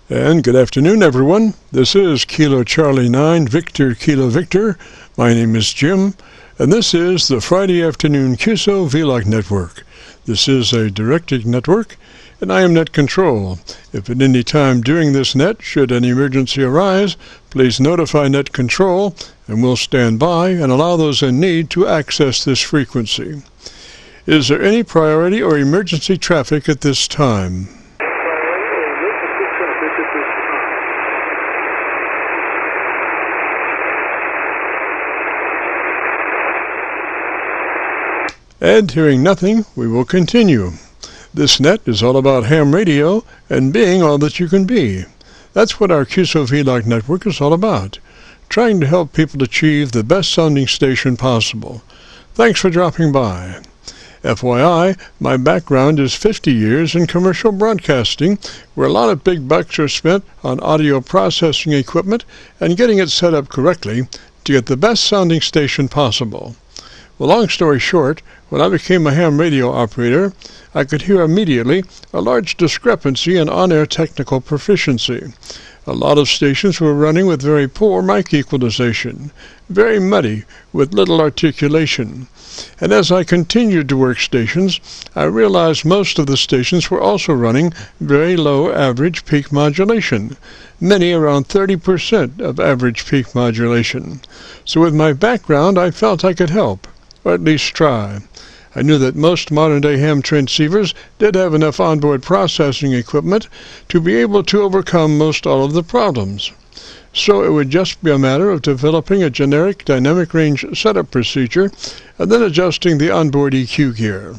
And good afternoon, everyone. This is Kilo Charlie 9 Victor Kilo Victor. My name is Jim, and this is the Friday afternoon Qso-Vlog network. This is a directed network, and I am net control. If at any time during this net should any emergency arise, please notify net control, and we'll stand by and allow those in need to access this frequency. Is there any priority or emergency traffic at this time? And hearing nothing, we will continue. This net is all about ham radio and being all that you can be. That's what our Qso-Vlog network is all about, trying to help people achieve the best sounding station possible. Thanks for dropping by. FYI, my background is 50 years in commercial broadcasting, where a lot of big bucks are spent on audio processing equipment and getting it set up correctly to get the best sounding station possible. Well, long story short, when I became a ham radio operator, I could hear immediately a large discrepancy in on-air technical proficiency. A lot of stations were running with very poor mic equalization, very muddy, with little articulation. And as I continued to work stations, I realized most of the stations were also running very low average peak modulation, many around 30% of average peak modulation. So with my background, I felt I could help, or at least try. I knew that most modern-day ham transceivers did have enough onboard processing equipment to be able to overcome most all of the problems. So it would just be a matter of developing a generic dynamic range setup procedure and then adjusting the onboard EQ gear.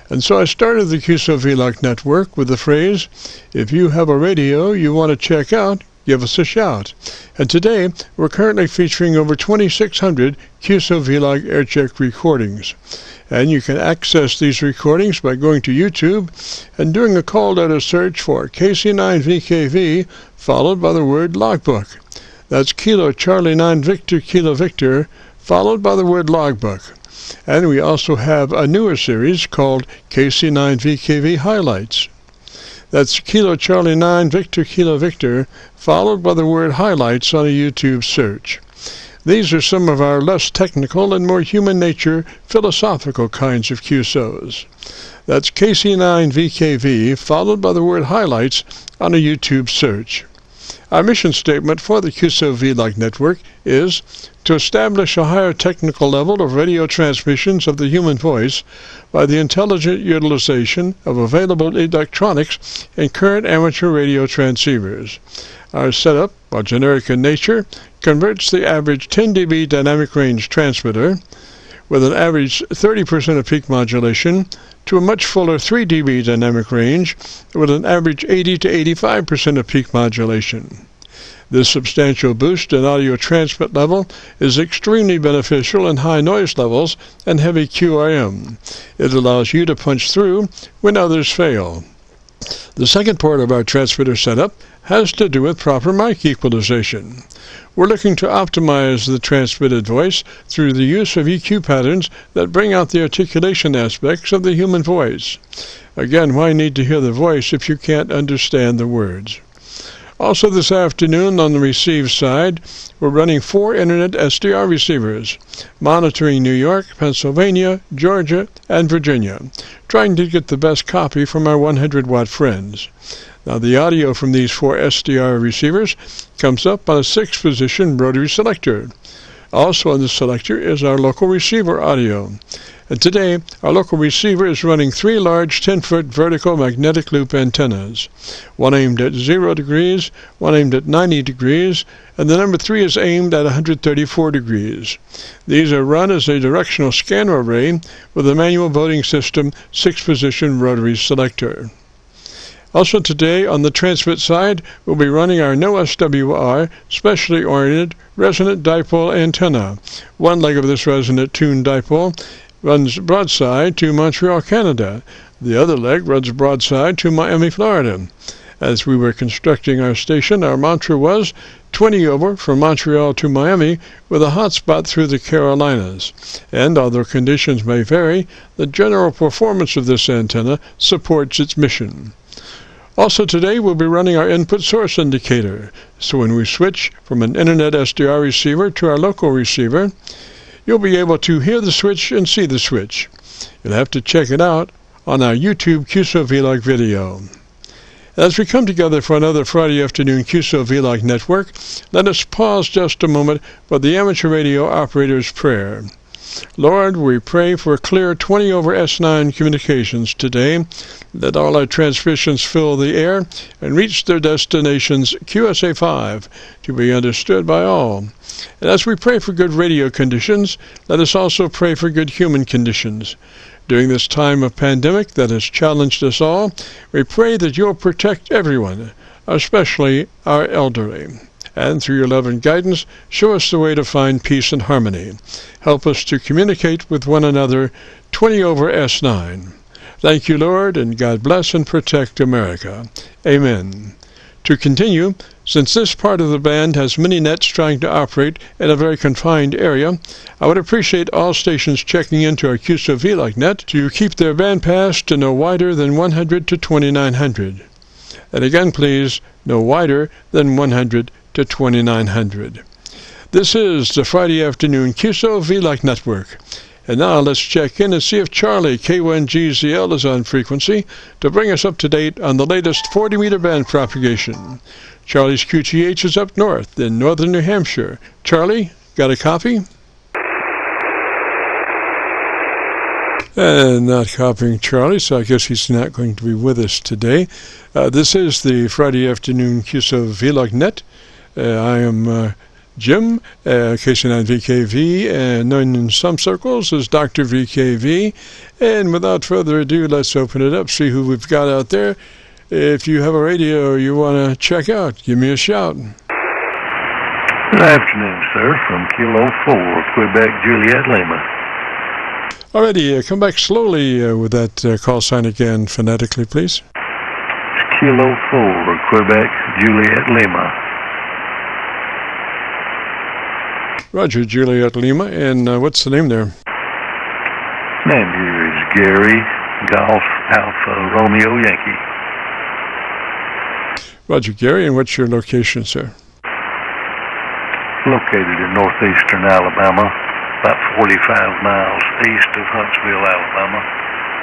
And so I started the Qso-Vlog network with the phrase, "If you have a radio you want to check out, give us a shout." And today, we're currently featuring over 2,600 Qso-Vlog Aircheck recordings. And you can access these recordings by going to YouTube and doing a call letter search for KC9VKV, followed by the word logbook. That's Kilo Charlie 9 Victor Kilo Victor, followed by the word logbook. And we also have a newer series called KC9VKV Highlights. That's Kilo Charlie 9 Victor Kilo Victor, followed by the word highlights on a YouTube search. These are some of our less technical and more human nature, philosophical kinds of QSOs. That's KC9VKV, followed by the word highlights on a YouTube search. Our mission statement for the Qso-Vlog network is to establish a higher technical level of radio transmissions of the human voice by the intelligent utilization of available electronics in current amateur radio transceivers. Our setup, while generic in nature, converts the average 10 dB dynamic range transmitter with an average 30% of peak modulation to a much fuller 3 dB dynamic range with an average 80 to 85% of peak modulation. This substantial boost in audio transmit level is extremely beneficial in high noise levels and heavy QRM. It allows you to punch through when others fail. The second part of our transmitter setup has to do with proper mic equalization. We're looking to optimize the transmitted voice through the use of EQ patterns that bring out the articulation aspects of the human voice. Again, why need to hear the voice if you can't understand the words? Also this afternoon on the receive side, we're running 4 Internet SDR receivers, monitoring New York, Pennsylvania, Georgia, and Virginia, trying to get the best copy from our 100-watt friends. Now the audio from these 4 SDR receivers comes up on a 6-position rotary selector. Also on the selector is our local receiver audio. And today, our local receiver is running 3 large 10-foot vertical magnetic loop antennas, one aimed at 0 degrees, one aimed at 90 degrees, and the number 3 is aimed at 134 degrees. These are run as a directional scanner array with a manual voting system 6-position rotary selector. Also today, on the transmit side, we'll be running our no SWR, specially oriented resonant dipole antenna. One leg of this resonant tuned dipole runs broadside to Montreal, Canada. The other leg runs broadside to Miami, Florida. As we were constructing our station, our mantra was 20 over from Montreal to Miami with a hotspot through the Carolinas. And although conditions may vary, the general performance of this antenna supports its mission. Also today we'll be running our input source indicator. So when we switch from an internet SDR receiver to our local receiver, you'll be able to hear the switch and see the switch. You'll have to check it out on our YouTube Qso-Vlog video. As we come together for another Friday afternoon Qso-Vlog network, let us pause just a moment for the amateur radio operator's prayer. Lord, we pray for clear 20 over S9 communications today. Let all our transmissions fill the air and reach their destinations QSA5 to be understood by all. And as we pray for good radio conditions, let us also pray for good human conditions. During this time of pandemic that has challenged us all, we pray that you'll protect everyone, especially our elderly. And through your love and guidance, show us the way to find peace and harmony. Help us to communicate with one another 20 over S9. Thank you, Lord, and God bless and protect America. Amen. To continue, since this part of the band has many nets trying to operate in a very confined area, I would appreciate all stations checking into our Qso-Vlog net to keep their bandpass to no wider than 100 to 2900. And again, please, no wider than 100 to 2900. This is the Friday afternoon Qso-Vlog network. And now let's check in and see if Charlie K1GZL is on frequency to bring us up to date on the latest 40-meter band propagation. Charlie's QTH is up north in northern New Hampshire. Charlie, got a copy? And not copying Charlie, so I guess he's not going to be with us today. This is the Friday afternoon Qso-Vlog net. I am Jim, KC9VKV, and known in some circles as Dr. VKV. And without further ado, let's open it up, see who we've got out there. If you have a radio you want to check out, give me a shout. Good afternoon, sir, from Kilo 4, Quebec, Juliet, Lima. Alrighty, come back slowly with that call sign again, phonetically, please. It's Kilo 4, Quebec, Juliet, Lima. Roger, Juliet Lima, and what's the name there? Name here is Gary, Golf, Alpha, Romeo, Yankee. Roger, Gary, and what's your location, sir? Located in northeastern Alabama, about 45 miles east of Huntsville, Alabama,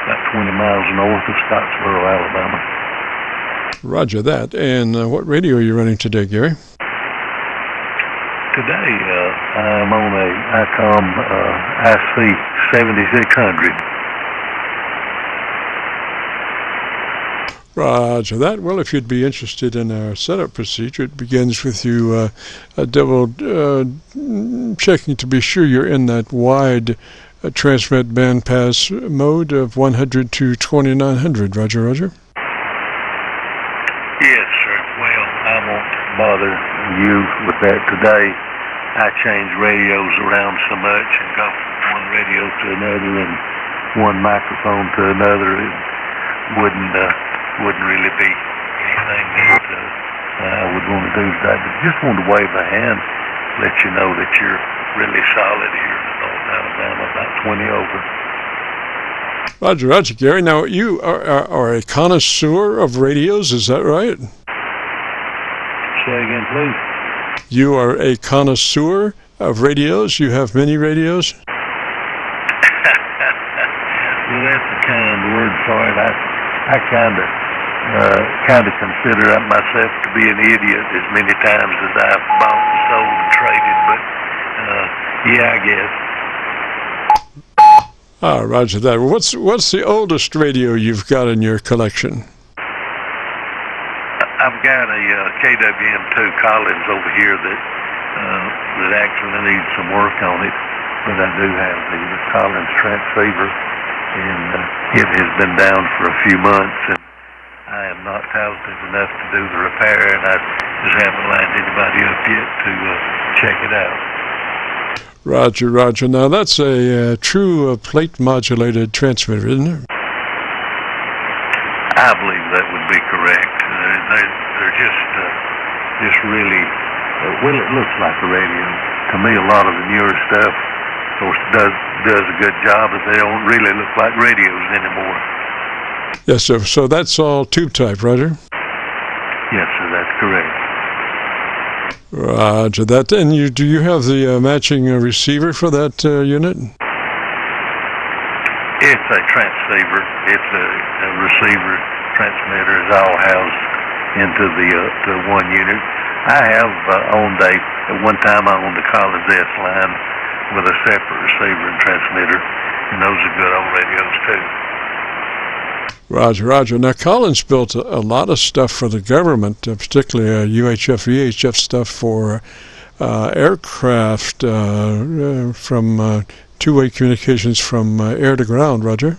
about 20 miles north of Scottsboro, Alabama. Roger that. And what radio are you running today, Gary? Today, I'm on a ICOM IC 7600. Roger that. Well, if you'd be interested in our setup procedure, it begins with you double checking to be sure you're in that wide transmit bandpass mode of 100 to 2900. Roger, Roger. Yes, sir. Well, I won't bother you with that today. I change radios around so much and go from one radio to another and one microphone to another. It wouldn't really be anything that I would want to do today. But just wanted to wave a hand, let you know that you're really solid here in North Alabama, about 20 over. Roger, Roger, Gary. Now, you are a connoisseur of radios, is that right? Say again, please. You are a connoisseur of radios? You have many radios? Well, that's a kind word for it. I kind of consider myself to be an idiot as many times as I've bought and sold and traded, but yeah, I guess. Ah, roger that. Well, what's the oldest radio you've got in your collection? I've got a KWM2 Collins over here that actually needs some work on it, but I do have the Collins transceiver, and it has been down for a few months, and I am not talented enough to do the repair, and I just haven't lined anybody up yet to check it out. Roger, Roger. Now, that's a true plate-modulated transmitter, isn't it? I believe that would be correct. They're just really, well, it looks like a radio. To me, a lot of the newer stuff, of course, does a good job, but they don't really look like radios anymore. Yes, sir. So that's all tube type, Roger? Roger that. And do you have the matching receiver for that unit? It's a transceiver. It's a receiver transmitter is all housed into the one unit. I have owned at one time I owned the Collins S line with a separate receiver and transmitter, and those are good old radios too. Roger, Roger. Now, Collins built a lot of stuff for the government, particularly UHF, VHF stuff for aircraft from two-way communications from air to ground, Roger?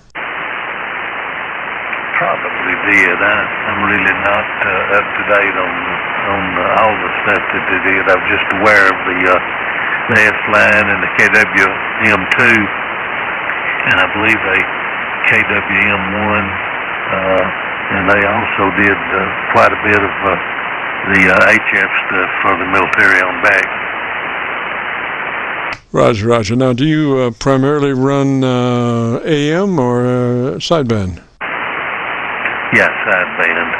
Probably did. I'm really not up to date on all the stuff that they did. I'm just aware of the S-line and the KWM2, and I believe a KWM1, and they also did quite a bit of the HF stuff for the military on back. Roger, Roger. Now, do you primarily run AM or sideband? Yeah, sideband.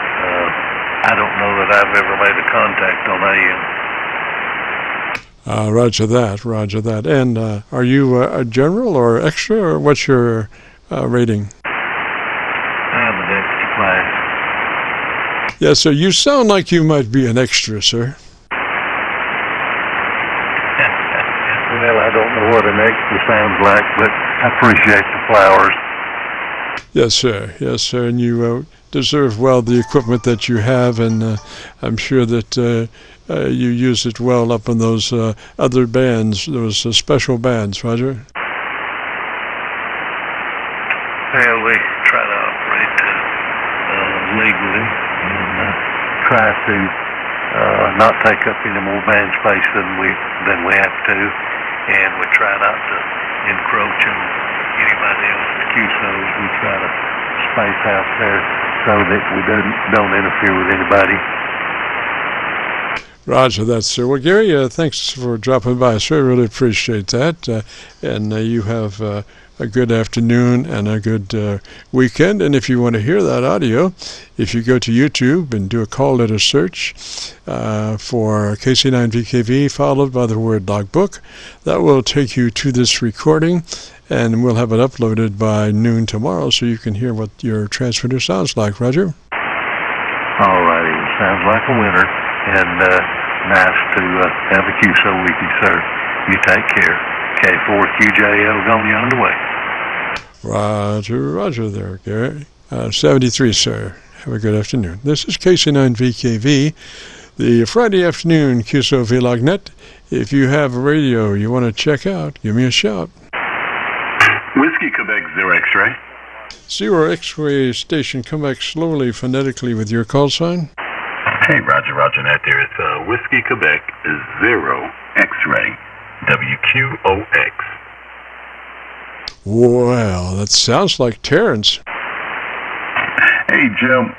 I don't know that I've ever made a contact on AM. Roger that, Roger that. And are you a general or extra, or what's your rating? I'm an extra class. Yes, sir. You sound like you might be an extra, sir. Well, I don't know what an extra sounds like, but I appreciate the flowers. Yes, sir. Yes, sir. And you deserve well the equipment that you have, and I'm sure that you use it well up in those other bands, those special bands, Roger. Well, we try to operate legally and try to not take up any more band space than we have to, and we try not to encroach on anybody else's QSOs. We try to space out there so that we don't interfere with anybody. Roger that, sir. Well, Gary, thanks for dropping by, sir. I really appreciate that. And you have a good afternoon and a good weekend. And if you want to hear that audio, if you go to YouTube and do a call letter search for KC9VKV followed by the word logbook, that will take you to this recording, and we'll have it uploaded by noon tomorrow so you can hear what your transmitter sounds like, Roger. All righty. Sounds like a winner. And nice to have a QSO with you, sir. You take care. K4QJL going yonder way. Roger, Roger there, Gary. 73, sir. Have a good afternoon. This is KC9VKV, the Friday afternoon Qso-Vlog net. If you have a radio you want to check out, give me a shout. Whiskey Quebec 0 X-ray. 0 X-ray station, come back slowly phonetically with your call sign. Hey, Roger, Roger, that there. It's Whiskey Quebec 0 X-ray. WQOX. Well, that sounds like Terrence. Hey, Jim.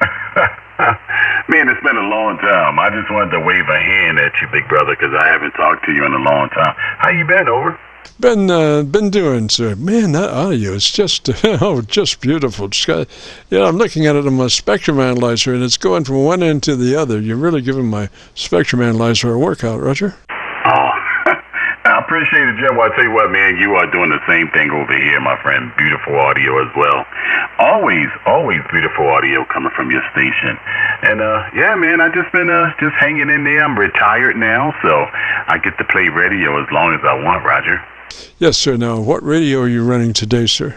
Man, it's been a long time. I just wanted to wave a hand at you, big brother, because I haven't talked to you in a long time. How you been, over? Been doing, sir. Man, that audio is just just beautiful. It's got, I'm looking at it on my spectrum analyzer, and it's going from one end to the other. You're really giving my spectrum analyzer a workout, Roger. Oh, I appreciate it, Jim. Well, I tell you what, man, you are doing the same thing over here, my friend. Beautiful audio as well. Always beautiful audio coming from your station. And yeah, man, I just been just hanging in there. I'm retired now, so I get to play radio as long as I want, Roger. Yes, sir. Now, what radio are you running today, sir?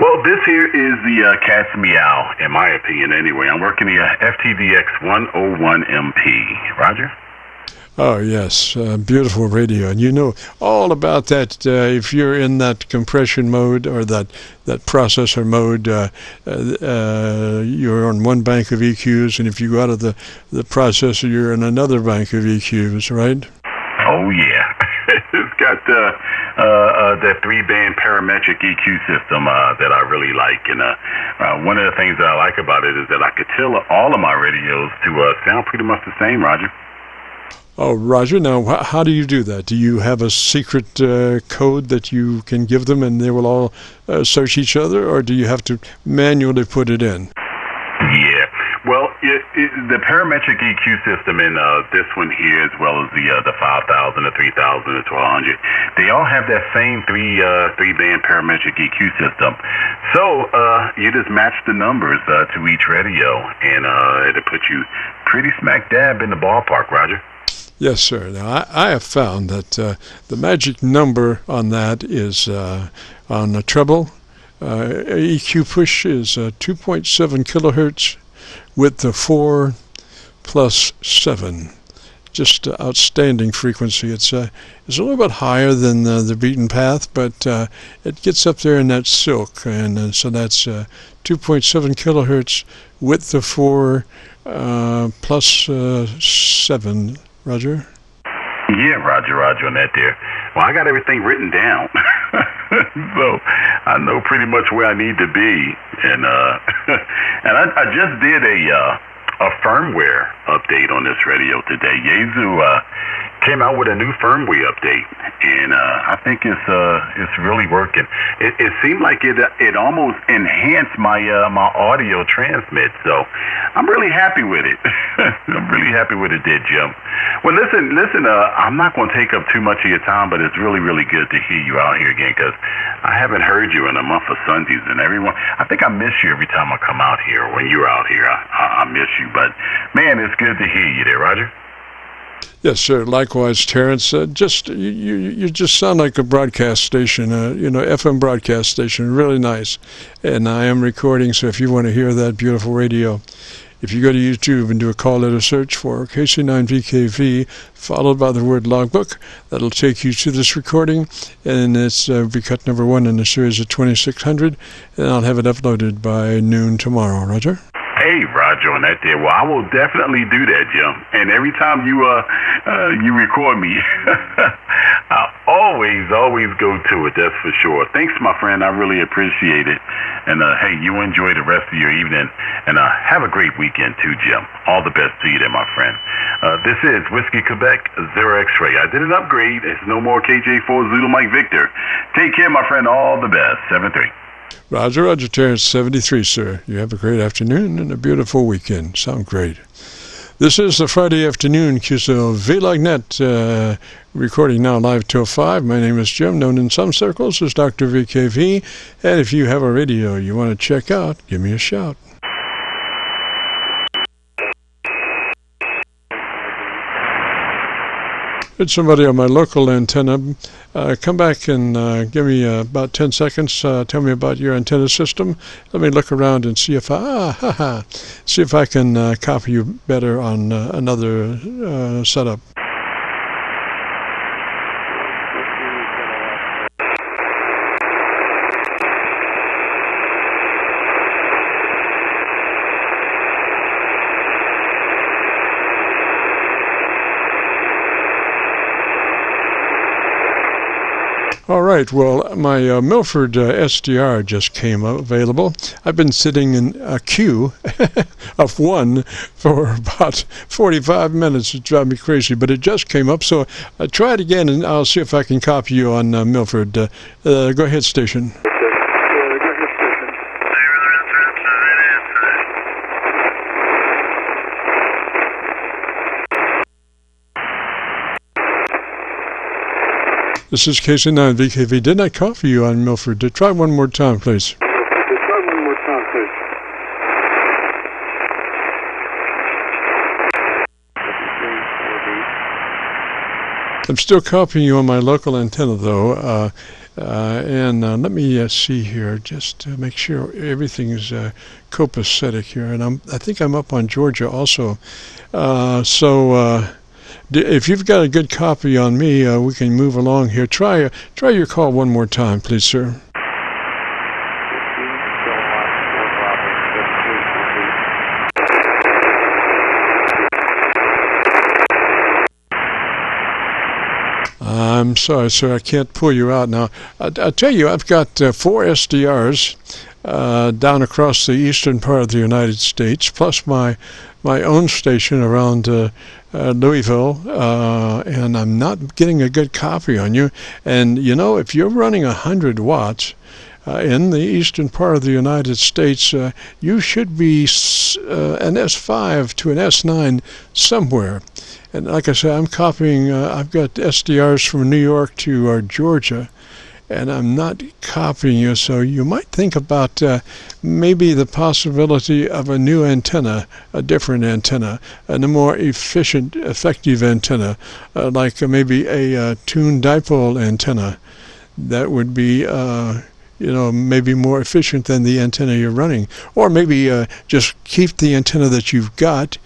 Well, this here is the Cat's Meow, in my opinion, anyway. I'm working the FTDX 101MP. Roger? Oh, yes. Beautiful radio. And you know all about that. If you're in that compression mode or that processor mode, you're on one bank of EQs, and if you go out of the processor, you're in another bank of EQs, right? Oh, yeah. It's got that 3-band parametric EQ system that I really like. And one of the things that I like about it is that I could tell all of my radios to sound pretty much the same, Roger. Oh, Roger. Now, how do you do that? Do you have a secret code that you can give them and they will all search each other, or do you have to manually put it in? Yeah. Well, the parametric EQ system in this one here, as well as the 5,000, the 3,000, the 1,200, they all have that same three-band parametric EQ system. So you just match the numbers to each radio, and it'll put you pretty smack dab in the ballpark, Roger. Yes, sir. Now, I have found that the magic number on that is on the treble. EQ push is 2.7 kilohertz with the 4 plus 7. Just outstanding frequency. It's a little bit higher than the beaten path, but it gets up there in that silk, and so that's 2.7 kilohertz with the 4 plus 7. Roger? Yeah, Roger on that there. Well, I got everything written down. So I know pretty much where I need to be. And and I just did a firmware update on this radio today. Yaesu came out with a new firmware update, and I think it's really working. It seemed like it almost enhanced my audio transmit. So I'm really happy with it. I'm really happy with it, there, Jim. Well, listen. I'm not going to take up too much of your time, but it's really, really good to hear you out here again, because I haven't heard you in a month of Sundays, and everyone. I think I miss you every time I come out here. When you're out here, I miss you. But man, it's good to hear you there, Roger. Yes, sir. Likewise, Terrence. You just sound like a broadcast station, FM broadcast station. Really nice. And I am recording, so if you want to hear that beautiful radio, if you go to YouTube and do a call letter search for KC9VKV, followed by the word logbook, that'll take you to this recording, and it's be cut number 1 in the series of 2600, and I'll have it uploaded by noon tomorrow. Roger? Hey, Roger, on that there. Well, I will definitely do that, Jim. And every time you record me, I always go to it. That's for sure. Thanks, my friend. I really appreciate it. And hey, you enjoy the rest of your evening, and have a great weekend too, Jim. All the best to you there, my friend. This is Whiskey Quebec 0 X-Ray. I did an upgrade. It's no more KJ4 Zulu Mike Victor. Take care, my friend. All the best. 7-3. Roger, Terrence, 73, sir. You have a great afternoon and a beautiful weekend. Sound great. This is the Friday afternoon Qso-Vlog net, recording now live till 5. My name is Jim, known in some circles as Dr. VKV. And if you have a radio you want to check out, give me a shout. It's somebody on my local antenna. Come back and give me about 10 seconds. Tell me about your antenna system. Let me look around and see if I can copy you better on another setup. All right, well, my Milford SDR just came available. I've been sitting in a queue of one for about 45 minutes. It drives me crazy, but it just came up, so try it again, and I'll see if I can copy you on Milford. Go ahead, station. This is KC9VKV. Didn't I copy you on Milford? Try one more time, please. I'm still copying you on my local antenna, though. And let me see here, just to make sure everything is copacetic here. And I think I'm up on Georgia also. If you've got a good copy on me, we can move along here. Try your call one more time, please, sir. I'm sorry, sir, I can't pull you out now. I tell you, I've got 4 SDRs down across the eastern part of the United States, plus my own station around Louisville, and I'm not getting a good copy on you. And if you're running 100 watts, in the eastern part of the United States, you should be an S5 to an S9 somewhere. And like I said, I'm copying, I've got SDRs from New York to Georgia, and I'm not copying you, so you might think about maybe the possibility of a new antenna, a different antenna, and a more efficient, effective antenna, like maybe a tuned dipole antenna that would be maybe more efficient than the antenna you're running. Or maybe just keep the antenna that you've got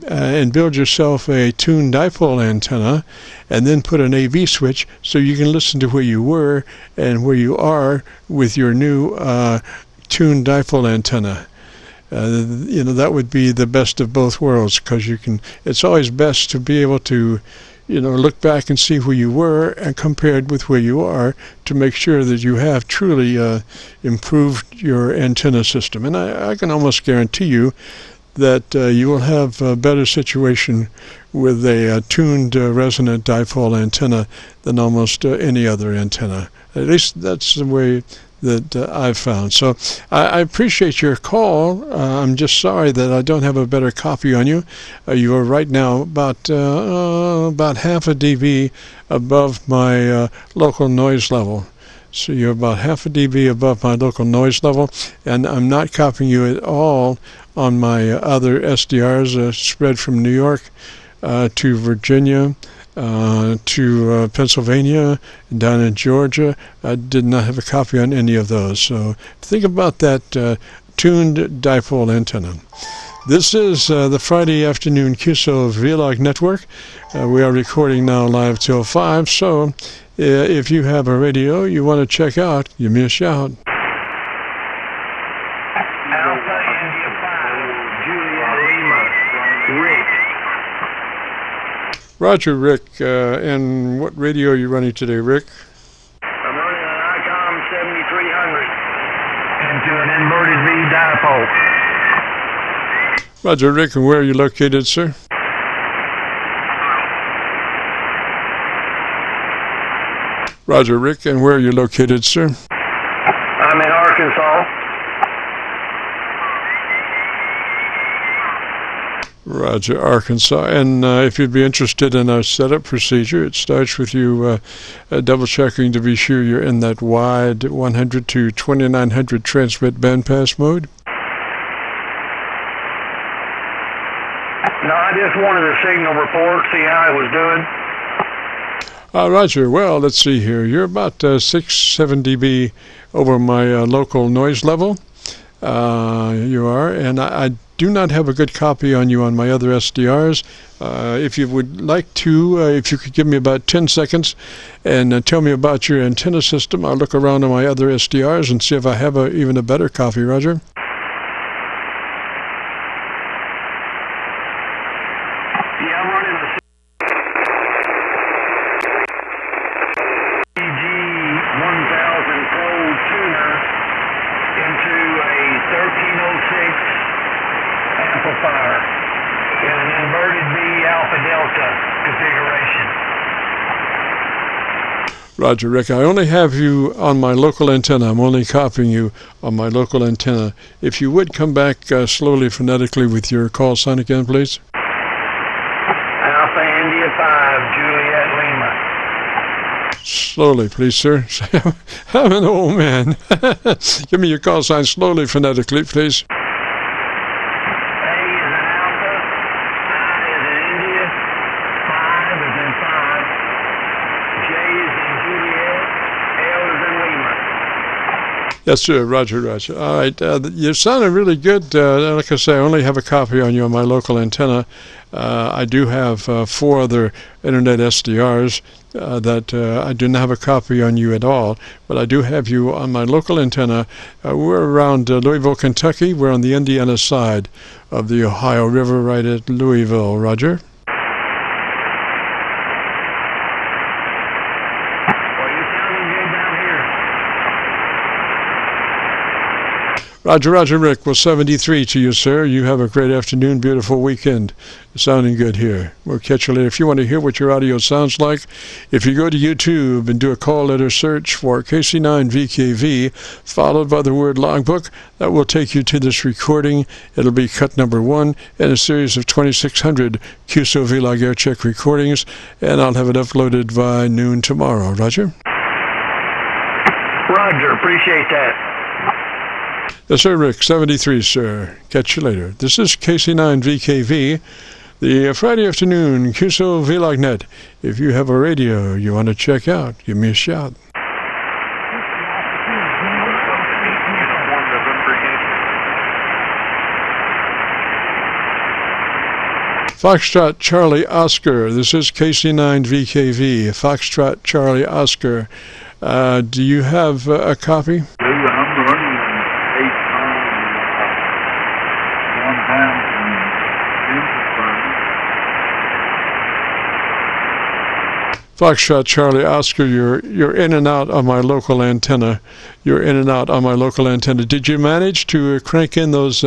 and build yourself a tuned dipole antenna and then put an AV switch so you can listen to where you were and where you are with your new tuned dipole antenna. That would be the best of both worlds, because it's always best to be able to look back and see where you were and compared with where you are to make sure that you have truly improved your antenna system. And I can almost guarantee you that you will have a better situation with a tuned resonant dipole antenna than almost any other antenna. At least that's the way that I've found. So I appreciate your call. I'm just sorry that I don't have a better copy on you. You are right now about half a dB above my local noise level. So you're about half a dB above my local noise level, and I'm not copying you at all on my other SDRs spread from New York to Virginia, to Pennsylvania, down in Georgia. I did not have a copy on any of those. So think about that tuned dipole antenna. This is the Friday afternoon Qso-Vlog network. We are recording now live till 5, so if you have a radio you want to check out, give me a shout. Alpha India 5, Juliet Lima, Rick. Roger, Rick. And what radio are you running today, Rick? I'm running an ICOM 7300 into an inverted V dipole. Roger, Rick. And where are you located, sir? Roger, Rick. And where are you located, sir? I'm in Arkansas. Roger, Arkansas. And if you'd be interested in our setup procedure, it starts with you double checking to be sure you're in that wide 100 to 2900 transmit bandpass mode. No, I just wanted a signal report, see how it was doing. Roger. Well, let's see here. You're about 6-7 dB over my local noise level. You are, and I do not have a good copy on you on my other SDRs. If you would like to, if you could give me about 10 seconds and tell me about your antenna system, I'll look around on my other SDRs and see if I have even a better copy, Roger. Yeah, I'm running a CG 1000 cold tuner into a 1306 amplifier in an inverted V alpha delta configuration. Roger, Rick. I only have you on my local antenna. I'm only copying you on my local antenna. If you would come back slowly, phonetically with your call sign again, please. Alpha India 5, Juliet Lima. Slowly, please, sir. I'm an old man. Give me your call sign slowly, phonetically, please. A is an alpha, I is an India, 5 is in 5, J is in Juliet, L is in Lima. Yes, sir. Roger, Roger. All right. You sounded really good. Like I say, I only have a copy on you on my local antenna. I do have 4 other internet SDRs that I do not have a copy on you at all, but I do have you on my local antenna. We're around Louisville, Kentucky. We're on the Indiana side of the Ohio River, right at Louisville. Roger. Roger, Rick. Well, 73 to you, sir. You have a great afternoon, beautiful weekend. Sounding good here. We'll catch you later. If you want to hear what your audio sounds like, if you go to YouTube and do a call letter search for KC9VKV, followed by the word logbook, that will take you to this recording. It'll be cut number 1 in a series of 2,600 Qso-Vlog Aircheck recordings, and I'll have it uploaded by noon tomorrow. Roger? Roger, appreciate that. Yes, sir, Rick. 73, sir. Catch you later. This is KC9VKV, the Friday afternoon Qso-Vlog net. If you have a radio you want to check out, give me a shout. Foxtrot Charlie Oscar. This is KC9VKV. Foxtrot Charlie Oscar. Do you have a copy? I'm running 8 Foxtrot Charlie Oscar, you're in and out on my local antenna. You're in and out on my local antenna. Did you manage to crank in those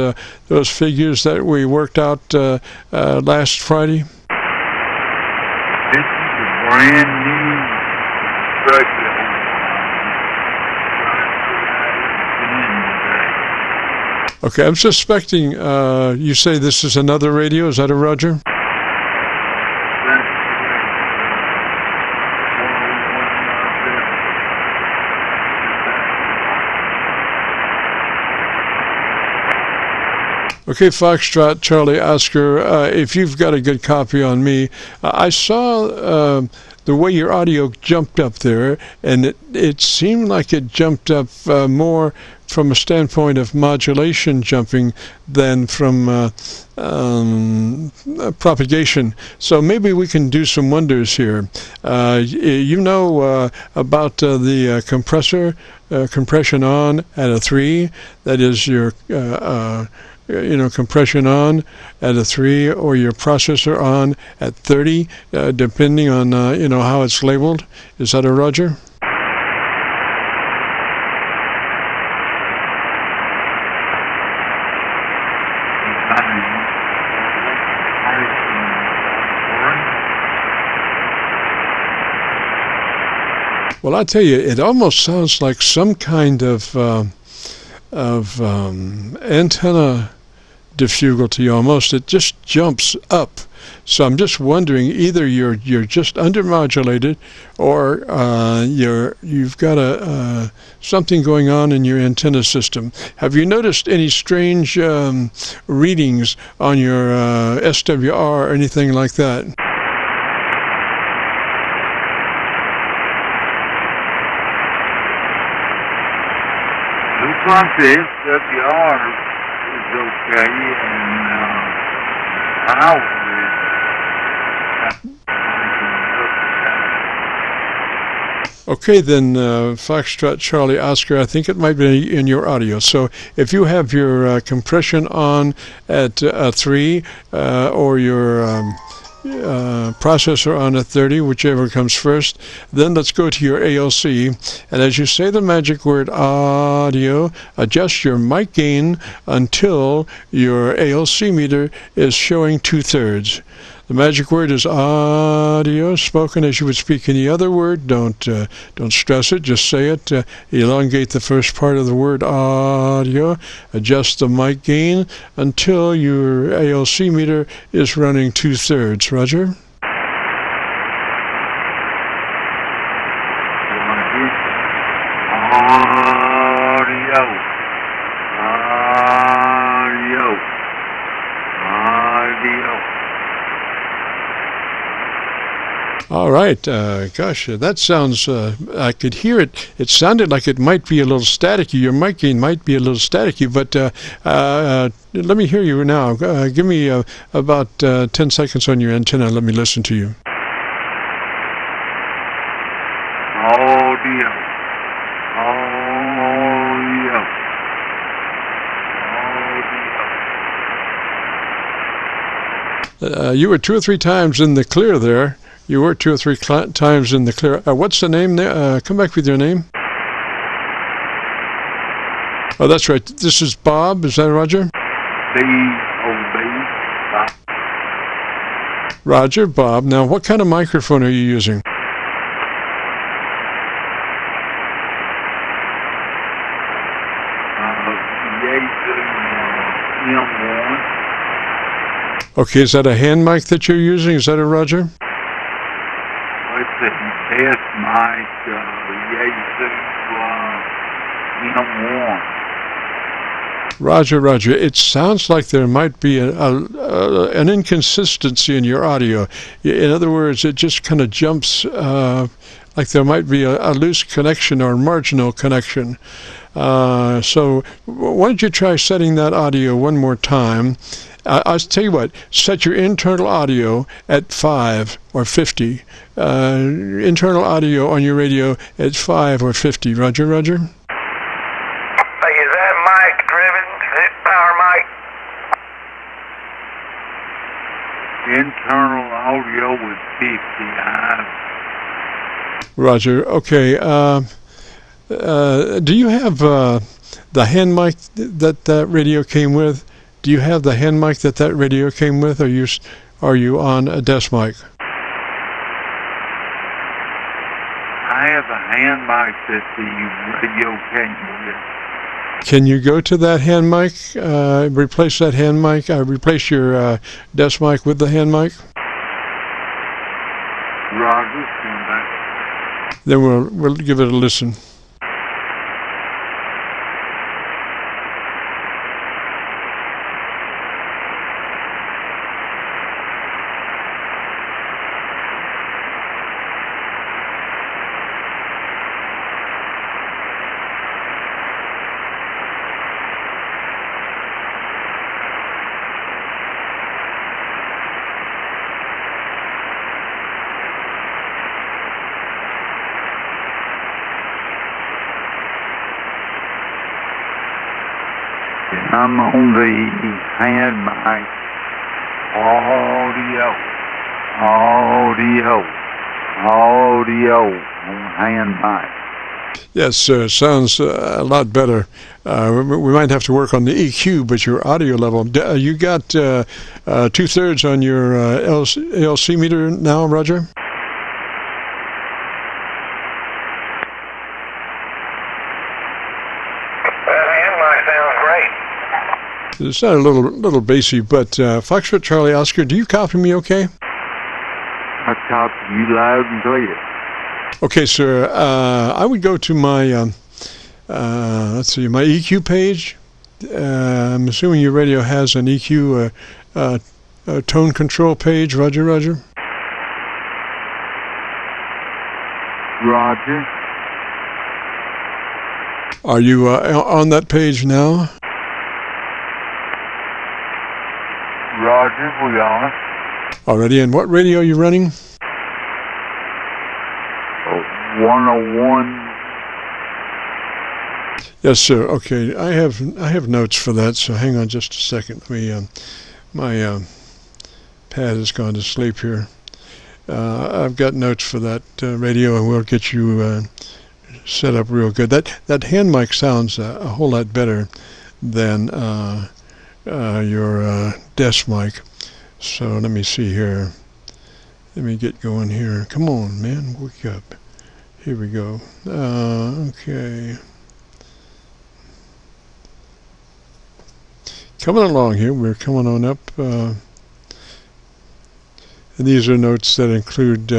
figures that we worked out last Friday? This is a brand new structure. Okay, I'm suspecting you say this is another radio. Is that a Roger? Okay, Foxtrot Charlie Oscar, if you've got a good copy on me, I saw the way your audio jumped up there, and it seemed like it jumped up more from a standpoint of modulation jumping than from propagation. So maybe we can do some wonders here. You know about the compressor, compression on at a 3, that is your compression on at a 3, or your processor on at 30, depending on how it's labeled. Is that a Roger? Well, I tell you, it almost sounds like some kind of antenna difficulty almost. It just jumps up. So I'm just wondering, either you're just undermodulated, or you've got something going on in your antenna system. Have you noticed any strange readings on your SWR or anything like that? Looks like the SWR is okay, and power is Okay, then, Foxtrot Charlie Oscar, I think it might be in your audio. So if you have your compression on at 3, or your processor on a 30, whichever comes first, then let's go to your ALC, and as you say the magic word audio, adjust your mic gain until your ALC meter is showing 2/3. The magic word is audio, spoken as you would speak any other word. Don't stress it, just say it. Elongate the first part of the word audio. Adjust the mic gain until your ALC meter is running 2/3. Roger? All right. Gosh, that sounds, I could hear it. It sounded like it might be a little staticky. Your mic gain might be a little staticky, but let me hear you now. Give me about 10 seconds on your antenna. Let me listen to you. audio. You were 2 or 3 times in the clear there. You were 2 or 3 times in the clear. What's the name there? Come back with your name. Oh, that's right. This is Bob. Is that Roger? B-O-B. Roger, Bob. Now, what kind of microphone are you using? M1. Okay, is that a hand mic that you're using? Is that a Roger? It's a test mic, Yaesu M1. Roger, Roger. It sounds like there might be an inconsistency in your audio. In other words, it just kind of jumps like there might be a loose connection or marginal connection. So why don't you try setting that audio one more time? I'll tell you what, set your internal audio at 5 or 50. Internal audio on your radio at 5 or 50. Roger, Roger? Hey, is that mic driven? Is it power mic? Internal audio is 50. Roger. Okay. Do you have the hand mic that radio came with? Do you have the hand mic that radio came with? Are you on a desk mic? I have a hand mic that the radio came with. Can you go to that hand mic? Replace that hand mic. Replace your desk mic with the hand mic. Roger, come back. Then we'll give it a listen. I'm on the hand mic. Audio on hand mic. Yes, sounds a lot better. We might have to work on the EQ, but your audio level. You got 2/3 on your ALC meter now, Roger? It's not a little bassy, but Foxtrot Charlie Oscar, do you copy me okay? I copy you loud and clear. Okay, sir. I would go to my, let's see, my EQ page. I'm assuming your radio has an EQ tone control page. Roger, Roger. Roger. Are you on that page now? Roger, we are. Already. And what radio are you running? 101. Yes, sir. Okay, I have notes for that. So hang on just a second. Let me. My pad has gone to sleep here. I've got notes for that radio, and we'll get you set up real good. That hand mic sounds a whole lot better than your desk mic. So let me see here. Let me get going here. Come on, man, wake up. Here we go. Okay. Coming along here. We're coming on up. And these are notes that include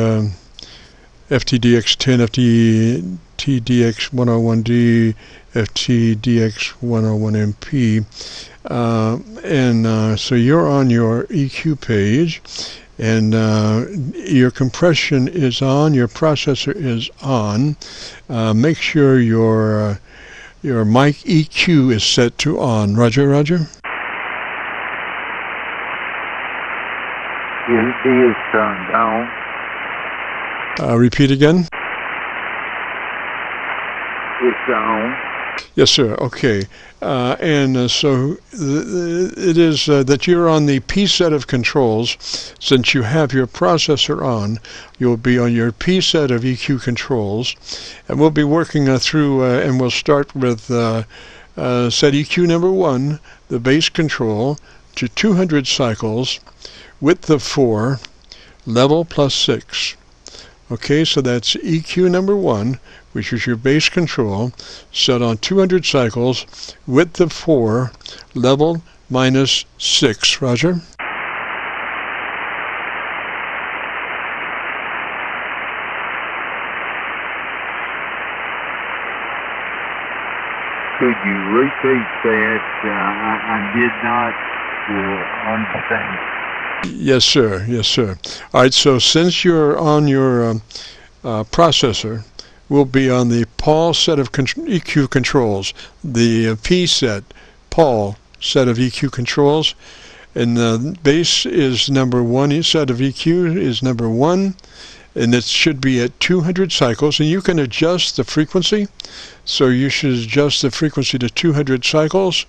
FTDX10, FTDX101D, FTDX101MP. So you're on your EQ page, and your compression is on, your processor is on. Make sure your mic EQ is set to on. Roger, Roger? It is turned on. Repeat again? It's on. Yes, sir. Okay. So it is that you're on the P set of controls. Since you have your processor on, you'll be on your P set of EQ controls. And we'll be working through, and we'll start with set EQ number 1, the base control, to 200 cycles, width of 4, level plus 6. Okay, so that's EQ number 1, which is your base control, set on 200 cycles, width of 4, level minus 6. Roger? Could you repeat that? I did not understand. Yes, sir. Yes, sir. All right, so since you're on your processor, we'll be on the PAL set of EQ controls, the P set, PAL set of EQ controls, and the base is number 1, set of EQ is number 1, and it should be at 200 cycles, and you can adjust the frequency. So you should adjust the frequency to 200 cycles,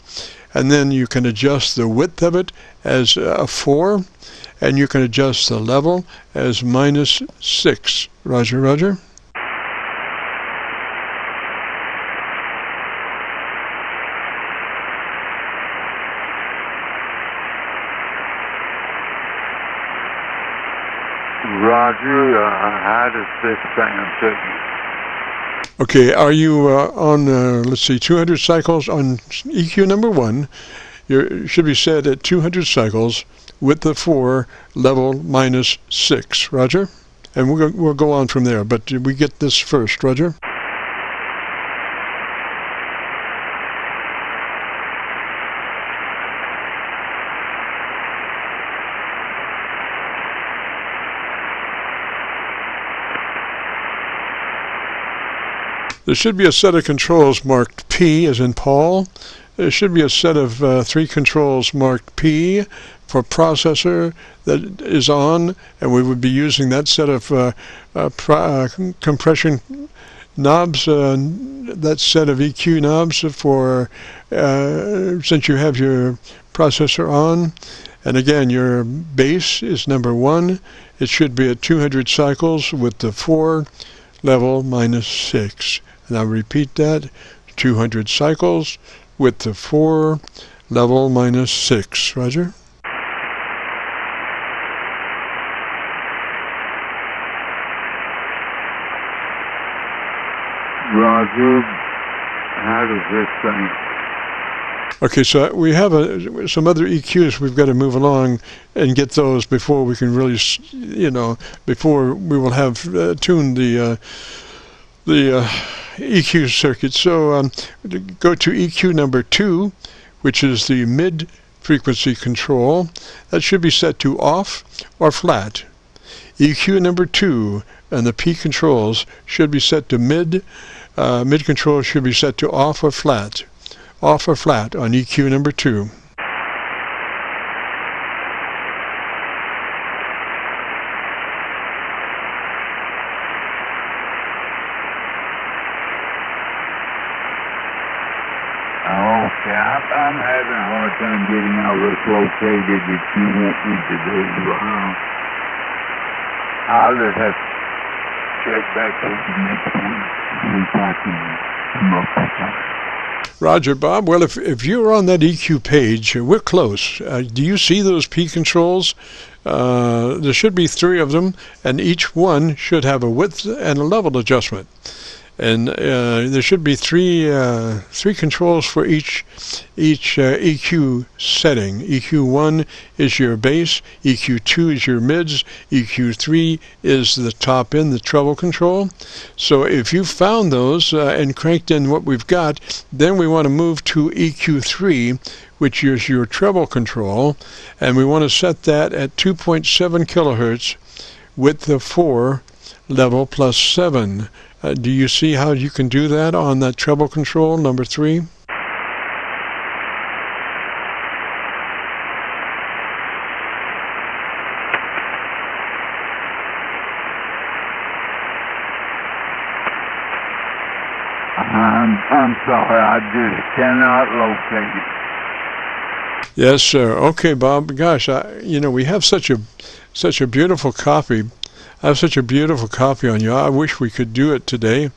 and then you can adjust the width of it as 4, and you can adjust the level as minus 6. Roger, roger. Roger, how does this sound to you? Okay, are you on, let's see, 200 cycles on EQ number 1? You should be set at 200 cycles, width of 4, level minus 6. Roger? And we'll go on from there, but we get this first. Roger? There should be a set of controls marked P, as in Paul. There should be a set of 3 controls marked P for processor that is on, and we would be using that set of compression knobs, that set of EQ knobs for since you have your processor on. And again, your base is number 1. It should be at 200 cycles with the 4, level minus 6. And I'll repeat that, 200 cycles with the 4, level minus 6. Roger? Roger, how does this sound? Okay, so we have some other EQs we've got to move along and get those before we can really, before we will have tuned the EQ circuit. So go to EQ number 2, which is the mid-frequency control. That should be set to off or flat. EQ number 2 and the P controls should be set to mid. Mid-control should be set to off or flat. Off or flat on EQ number 2. Okay, I'm having a hard time getting all this located that you want me to do. I'll just have to check back with you next time, see if I can come up with something. Roger, Bob. Well, if you're on that EQ page, we're close. Do you see those P controls? There should be 3 of them, and each one should have a width and a level adjustment. And there should be three controls for each EQ setting. EQ1 is your bass, EQ2 is your mids, EQ3 is the top end, the treble control. So if you found those and cranked in what we've got, then we want to move to EQ3, which is your treble control, and we want to set that at 2.7 kilohertz, width of 4, level plus 7. Do you see how you can do that on that treble control, number 3? I'm sorry, I just cannot locate it. Yes, sir. Okay, Bob. Gosh, we have such a beautiful copy I have such a beautiful copy on you. I wish we could do it today.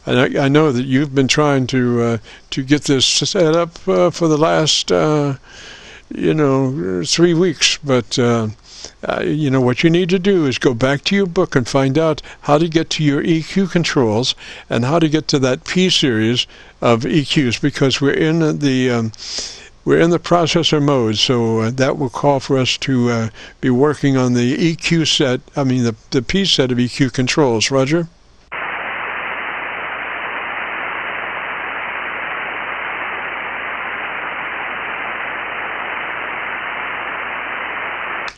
And I know that you've been trying to get this set up for the last 3 weeks. But what you need to do is go back to your book and find out how to get to your EQ controls and how to get to that P series of EQs, because we're in the processor mode, so that will call for us to be working on the EQ set, the P set of EQ controls. Roger?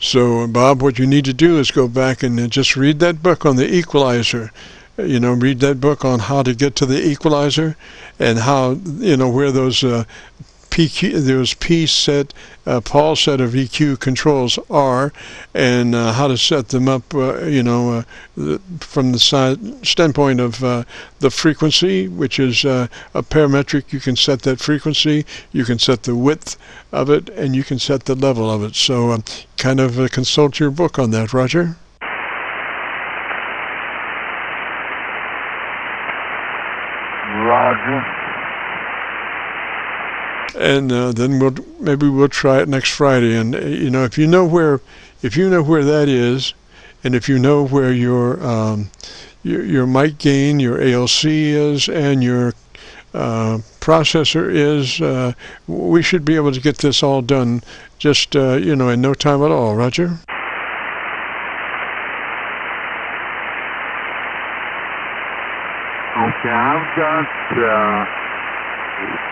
So, Bob, what you need to do is go back and just read that book on the equalizer. Read that book on how to get to the equalizer and how, where those P set, Paul set of EQ controls are, and how to set them up, from the standpoint of the frequency, which is a parametric. You can set that frequency, you can set the width of it, and you can set the level of it. So kind of consult your book on that, Roger. Roger. And then we'll try it next Friday. And if you know where that is, and if you know where your mic gain, your ALC is, and your processor is, we should be able to get this all done just in no time at all. Roger. Okay, I've got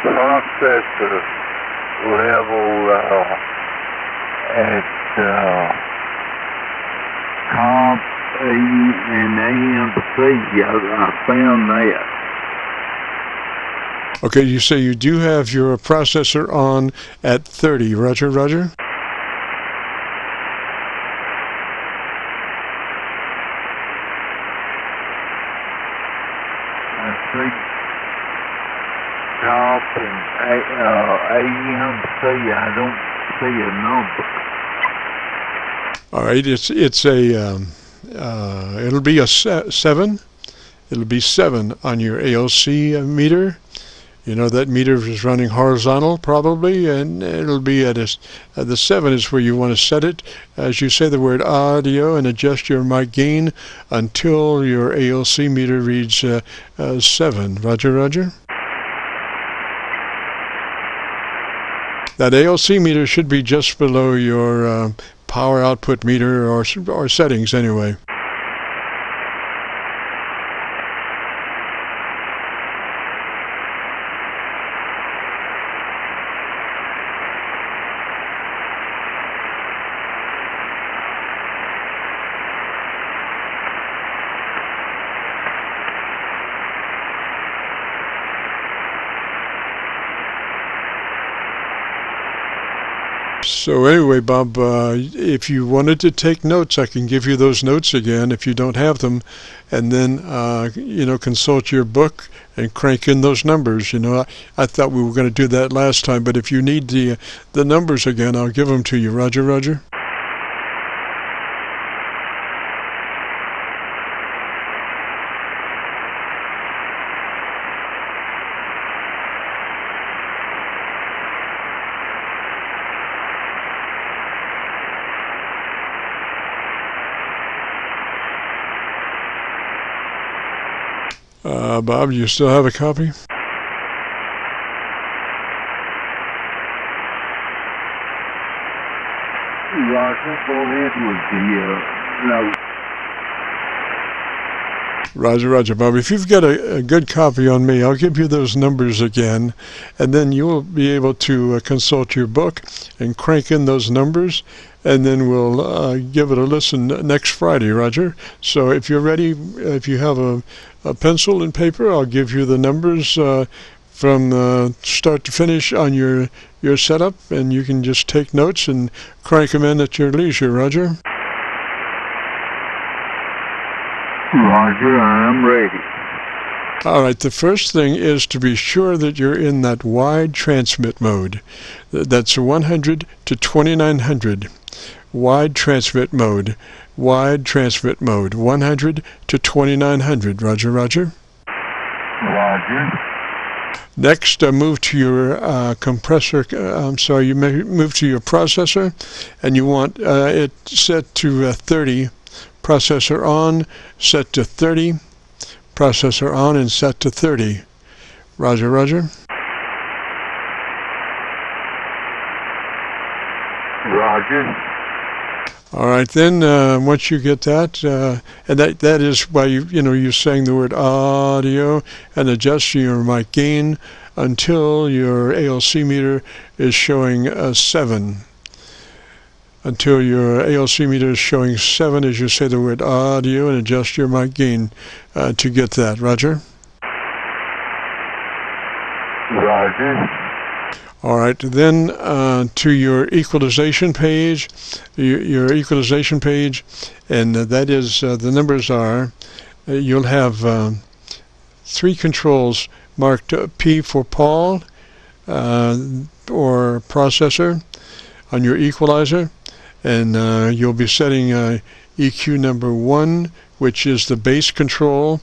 processor level at comp and AMC. I found that. Okay, you say you do have your processor on at 30. Roger, Roger. Top and AMC, I don't see a number. All right, it'll be a 7. It'll be 7 on your ALC meter. That meter is running horizontal probably, and it'll be at the 7 is where you want to set it as you say the word audio and adjust your mic gain until your ALC meter reads 7. Roger, Roger. That ALC meter should be just below your power output meter or settings anyway. So anyway, Bob, if you wanted to take notes, I can give you those notes again if you don't have them, and then consult your book and crank in those numbers. I thought we were going to do that last time, but if you need the numbers again, I'll give them to you. Roger, Roger. Bob, do you still have a copy? Roger, go ahead with the note. Roger, Roger, Bob. If you've got a good copy on me, I'll give you those numbers again, and then you'll be able to consult your book and crank in those numbers, and then we'll give it a listen next Friday, Roger. So if you're ready, if you have a pencil and paper, I'll give you the numbers from start to finish on your setup, and you can just take notes and crank them in at your leisure, Roger. Roger, I'm ready. All right, the first thing is to be sure that you're in that wide transmit mode. That's 100 to 2900. wide transmit mode, 100 to 2900. Roger, roger. Roger. Next, move to your compressor. You move to your processor, and you want it set to 30. Processor on, set to 30. Processor on and set to 30. Roger, roger. Roger. All right, then once you get that, and that is why you're saying the word audio and adjusting your mic gain until your ALC meter is showing 7. Until your ALC meter is showing 7 as you say the word audio, and adjust your mic gain to get that. Roger? Roger. All right, then to your equalization page, your equalization page, and that is, the numbers are, you'll have 3 controls marked P for Paul or processor on your equalizer, and you'll be setting EQ number 1, which is the bass control.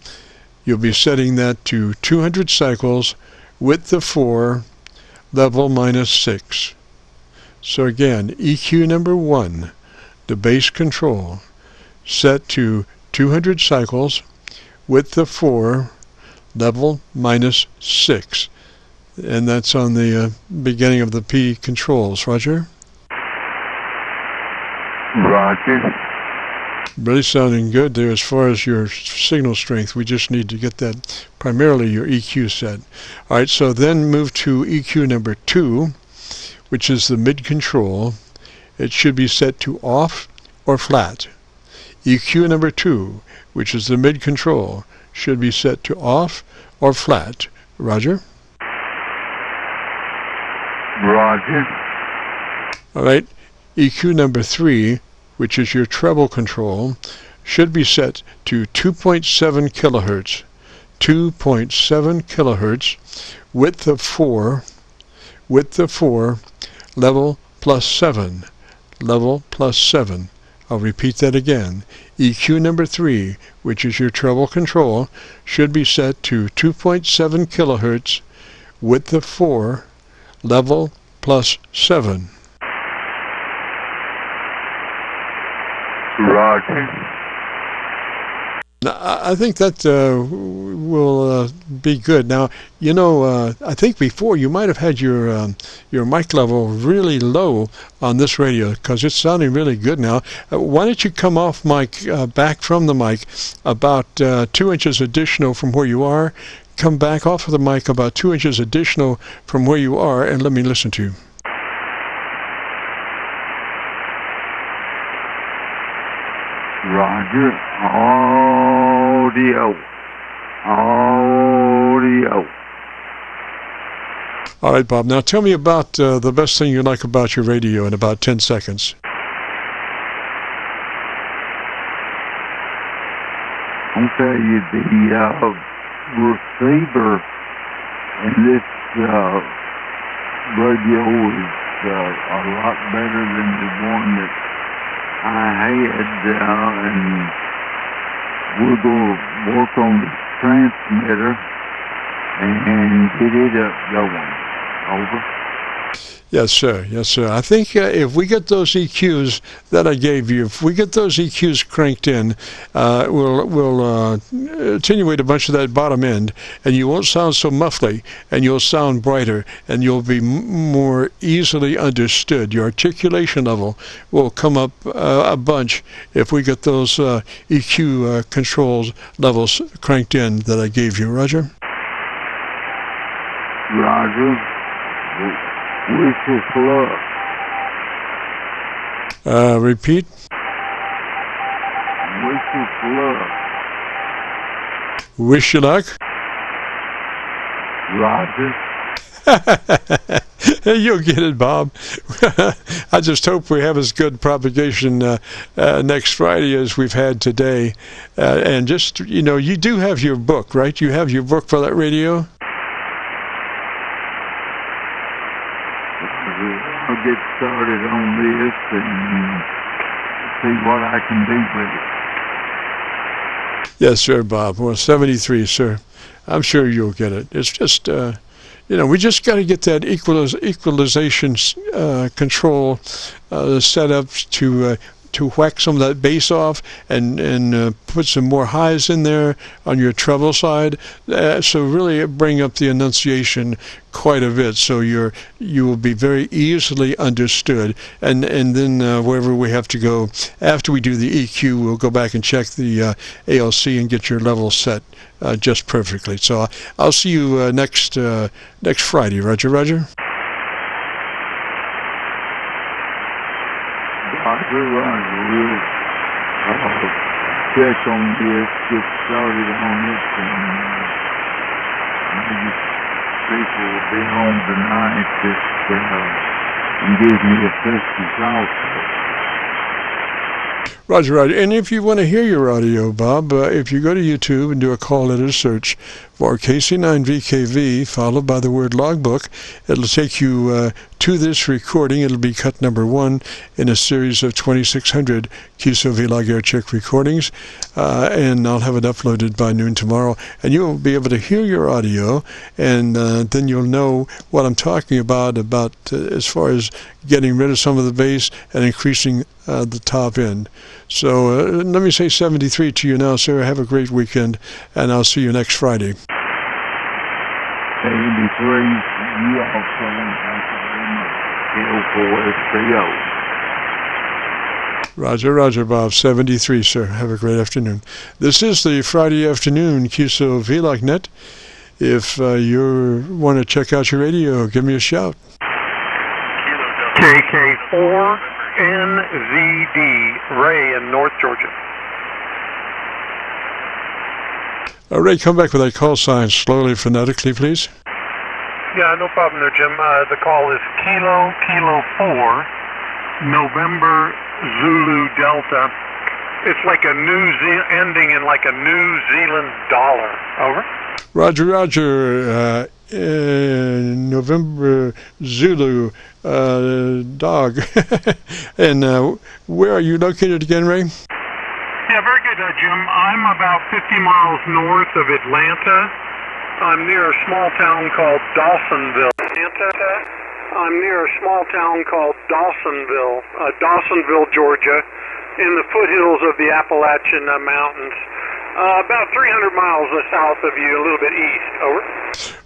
You'll be setting that to 200 cycles, width of 4, level -6. So again, EQ number 1, the bass control, set to 200 cycles, width of 4, level -6. And that's on the beginning of the P controls. Roger? Roger. Really sounding good there as far as your signal strength. We just need to get that, primarily your EQ set. All right, so then move to EQ number 2, which is the mid control. It should be set to off or flat. EQ number 2, which is the mid control, should be set to off or flat. Roger? Roger. All right, EQ number 3, which is your treble control, should be set to 2.7 kilohertz. 2.7 kilohertz, width of 4, level +7. Level +7. I'll repeat that again. EQ number 3, which is your treble control, should be set to 2.7 kilohertz, width of 4, level +7. Roger. Now, I think that will be good. Now, I think before you might have had your mic level really low on this radio because it's sounding really good now. Why don't you come off mic, back from the mic, about 2 inches additional from where you are. Come back off of the mic about 2 inches additional from where you are, and let me listen to you. Roger. Audio. Audio. All right, Bob. Now tell me about the best thing you like about your radio in about 10 seconds. I'll tell you, the receiver in this radio is a lot better than the one that I had, and we're going to work on the transmitter and get it up going. Over. Yes, sir. Yes, sir. I think if we get those EQs that I gave you, if we get those EQs cranked in, we'll attenuate a bunch of that bottom end, and you won't sound so muffly, and you'll sound brighter, and you'll be more easily understood. Your articulation level will come up a bunch if we get those EQ controls levels cranked in that I gave you. Roger? Roger. Wish us luck. Repeat. Wish us luck. Wish you luck. Roger. You'll get it, Bob. I just hope we have as good propagation next Friday as we've had today. And just, you do have your book, right? You have your book for that radio? I'll get started on this and see what I can do with it. Yes, sir, Bob. Well, 73, sir. I'm sure you'll get it. It's just, we just got to get that equalization control set up to whack some of that bass off and put some more highs in there on your treble side. So really bring up the enunciation quite a bit, so you will be very easily understood. And then wherever we have to go after we do the EQ, we'll go back and check the ALC and get your level set just perfectly. So I'll see you next Friday. Roger. Roger. We'll check on this, get started on it, and maybe people will be home tonight and give me a message also. Roger. And if you want to hear your audio, Bob, if you go to YouTube and do a call letter search for KC9VKV, followed by the word logbook, it'll take you to this recording. It'll be cut number 1 in a series of 2,600 Qso-Vlog Aircheck recordings, and I'll have it uploaded by noon tomorrow, and you'll be able to hear your audio, and then you'll know what I'm talking about as far as getting rid of some of the bass and increasing the top end. So let me say 73 to you now, sir. Have a great weekend, and I'll see you next Friday. 73, you also, Roger, Bob. 73, sir. Have a great afternoon. This is the Friday afternoon Qso-Vlog net. If you want to check out your radio, give me a shout. KK4NZD, Ray in North Georgia. Ray, come back with that call sign slowly, phonetically, please. Yeah, no problem there, Jim. The call is Kilo 4, November Zulu Delta. It's like a ending in like a New Zealand dollar. Over. Roger. November Zulu dog. And where are you located again, Ray? Yeah, very good, Jim. I'm about 50 miles north of Atlanta. I'm near a small town called Dawsonville. Dawsonville, Georgia, in the foothills of the Appalachian Mountains. About 300 miles south of you, a little bit east. Over.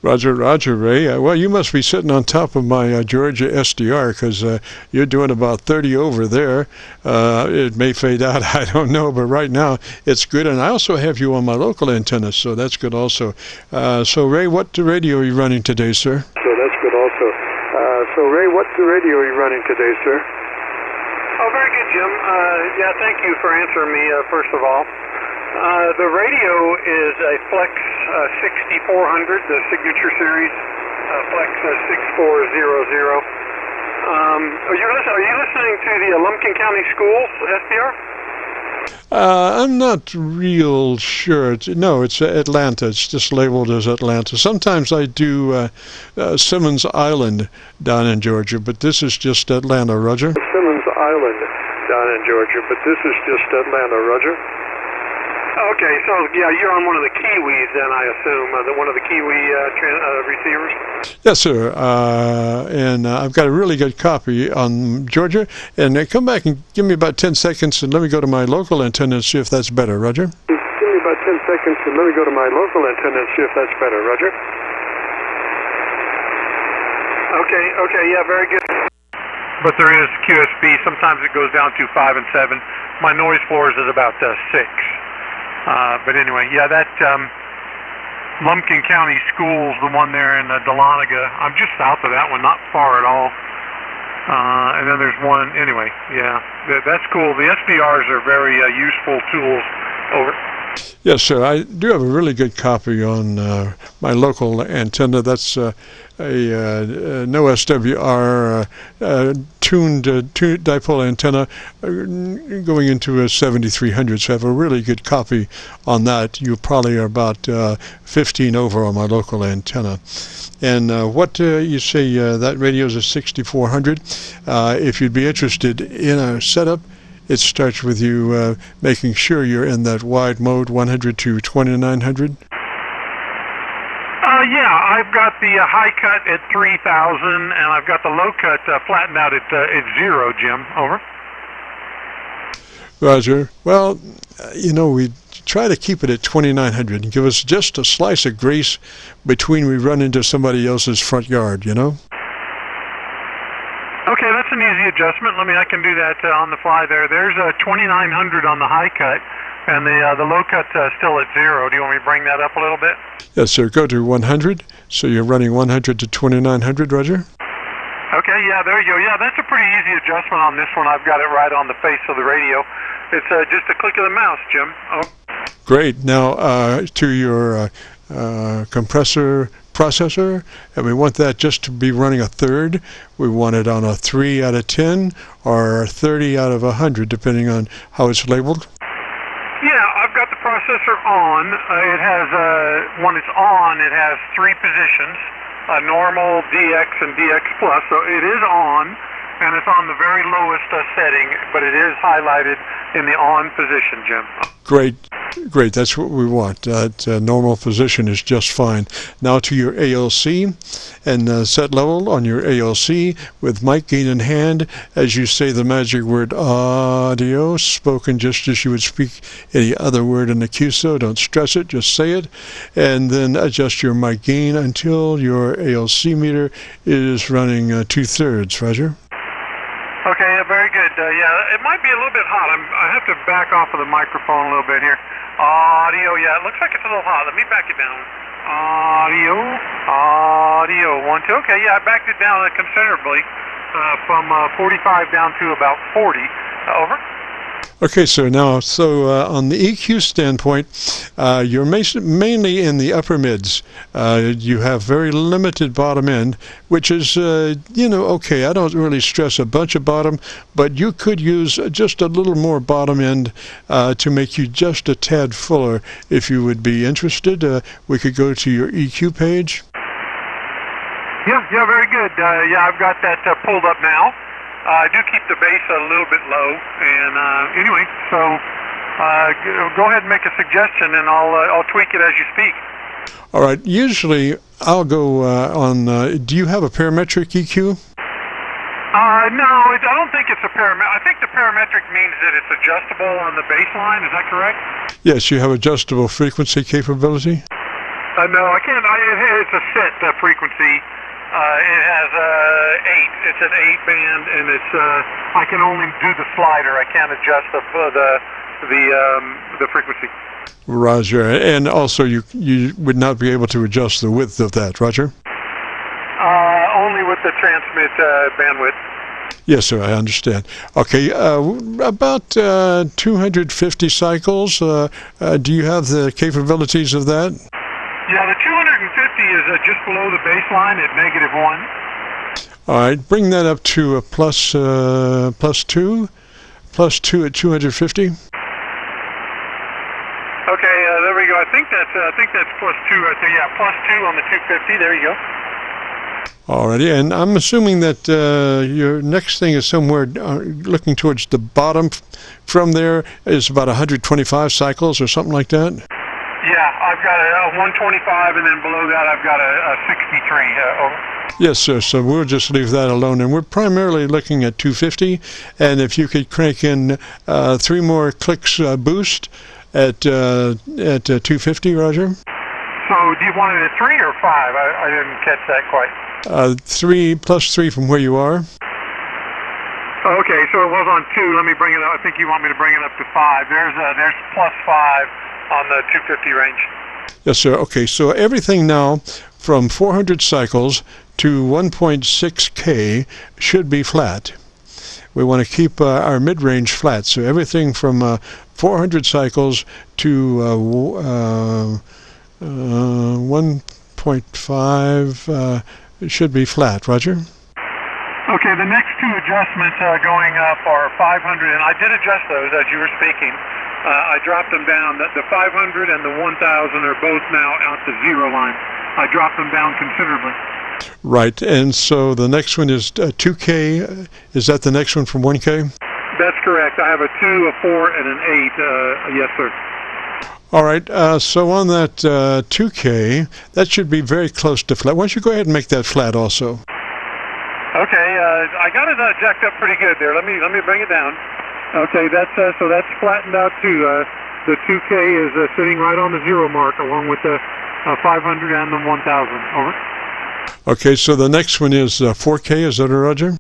Roger, Ray. Well, you must be sitting on top of my Georgia SDR, because you're doing about 30 over there. It may fade out, I don't know, but right now it's good. And I also have you on my local antenna, so that's good also. So, Ray, what radio are you running today, sir? Oh, very good, Jim. Yeah, thank you for answering me, first of all. The radio is a Flex 6400, the signature series, Flex 6400. Are you listening to the Lumpkin County Schools SDR? I'm not real sure. No, it's Atlanta. It's just labeled as Atlanta. Sometimes I do Simmons Island down in Georgia, but this is just Atlanta, Roger. Okay, so yeah, you're on one of the Kiwis then, I assume, one of the Kiwi receivers? Yes, sir. And I've got a really good copy on Georgia. And come back and give me about 10 seconds, and let me go to my local antenna and see if that's better, Roger. Okay, yeah, very good. But there is QSB. Sometimes it goes down to 5 and 7. My noise floors is about 6. But anyway, yeah, that Lumpkin County Schools, the one there in Dahlonega, I'm just south of that one, not far at all. And then there's one, anyway, yeah, that's cool. The SDRs are very useful tools. Over. Yes, sir. I do have a really good copy on my local antenna. That's no SWR tuned dipole antenna going into a 7300. So I have a really good copy on that. You probably are about 15 over on my local antenna. And what you say that radio is a 6400. If you'd be interested in our setup, it starts with you making sure you're in that wide mode, 100 to 2900. Yeah, I've got the high cut at 3000, and I've got the low cut flattened out at 0, Jim. Over. Roger. Well, we try to keep it at 2900 and give us just a slice of grace between we run into somebody else's front yard, Okay, that's an easy adjustment. I can do that on the fly there. There's 2900 on the high cut, and the low cut still at 0. Do you want me to bring that up a little bit? Yes, sir. Go to 100. So you're running 100 to 2900, Roger? Okay, yeah, there you go. Yeah, that's a pretty easy adjustment on this one. I've got it right on the face of the radio. It's just a click of the mouse, Jim. Oh. Great. Now to your compressor processor, and we want that just to be running a third. We want it on a 3 out of 10 or 30 out of 100, depending on how it's labeled. Yeah, I've got the processor on. It has, when it's on, it has 3 positions, normal, DX, and DX+, so it is on, and it's on the very lowest setting, but it is highlighted in the on position, Jim. Great. That's what we want. That normal position is just fine. Now to your ALC, and set level on your ALC with mic gain in hand as you say the magic word audio, spoken just as you would speak any other word in the QSO. Don't stress it, just say it. And then adjust your mic gain until your ALC meter is running 2/3. Roger? Okay, very good. Yeah, it might be a little bit hot. I have to back off of the microphone a little bit here. Audio, yeah, it looks like it's a little hot. Let me back it down. Audio, 1, 2. Okay, yeah, I backed it down considerably from 45 down to about 40. Over. Okay, sir. Now, on the EQ standpoint, you're mainly in the upper mids. You have very limited bottom end, which is, okay. I don't really stress a bunch of bottom, but you could use just a little more bottom end to make you just a tad fuller. If you would be interested, we could go to your EQ page. Yeah, very good. Yeah, I've got that pulled up now. I do keep the bass a little bit low, and anyway, so go ahead and make a suggestion, and I'll tweak it as you speak. All right. Usually, I'll go on. Do you have a parametric EQ? No, I don't think it's a parametric. I think the parametric means that it's adjustable on the bass line. Is that correct? Yes, you have adjustable frequency capability. No, I can't. It's a set frequency. It has 8. It's an 8-band, and it's. I can only do the slider. I can't adjust the frequency. Roger, and also you would not be able to adjust the width of that, Roger? Only with the transmit bandwidth. Yes, sir, I understand. Okay, about 250 cycles. Do you have the capabilities of that? Yeah, the 250 is just below the baseline at -1. All right, bring that up to a plus 2 at 250. Okay, there we go. I think that's +2 right there. Yeah, +2 on the 250. There you go. Alrighty, and I'm assuming that your next thing is somewhere looking towards the bottom. From there is about 125 cycles or something like that. Yeah, I've got a 125, and then below that I've got a 63. Over. Yes, sir. So we'll just leave that alone, and we're primarily looking at 250. And if you could crank in 3 more clicks boost at 250, Roger. So do you want it at 3 or 5? I didn't catch that quite. 3 plus 3 from where you are. Okay, so it was on 2. Let me bring it up. I think you want me to bring it up to 5. There's +5 on the 250 range. Yes, sir. Okay, so everything now from 400 cycles to 1.6K should be flat. we want to keep our mid-range flat. So everything from 400 cycles to 1.5 should be flat. Roger? Okay, the next two adjustments going up are 500, and I did adjust those as you were speaking. I dropped them down. The 500 and the 1,000 are both now out the zero line. I dropped them down considerably. Right, and so the next one is 2K. Is that the next one from 1K? That's correct. I have a 2, a 4, and an 8. Yes, sir. All right, so on that 2K, that should be very close to flat. Why don't you go ahead and make that flat also? Okay, I got it jacked up pretty good there. Let me bring it down. Okay, that's so that's flattened out too. The 2K is sitting right on the zero mark, along with the 500 and the 1,000. Over. Okay, so the next one is 4K. Is that a Roger?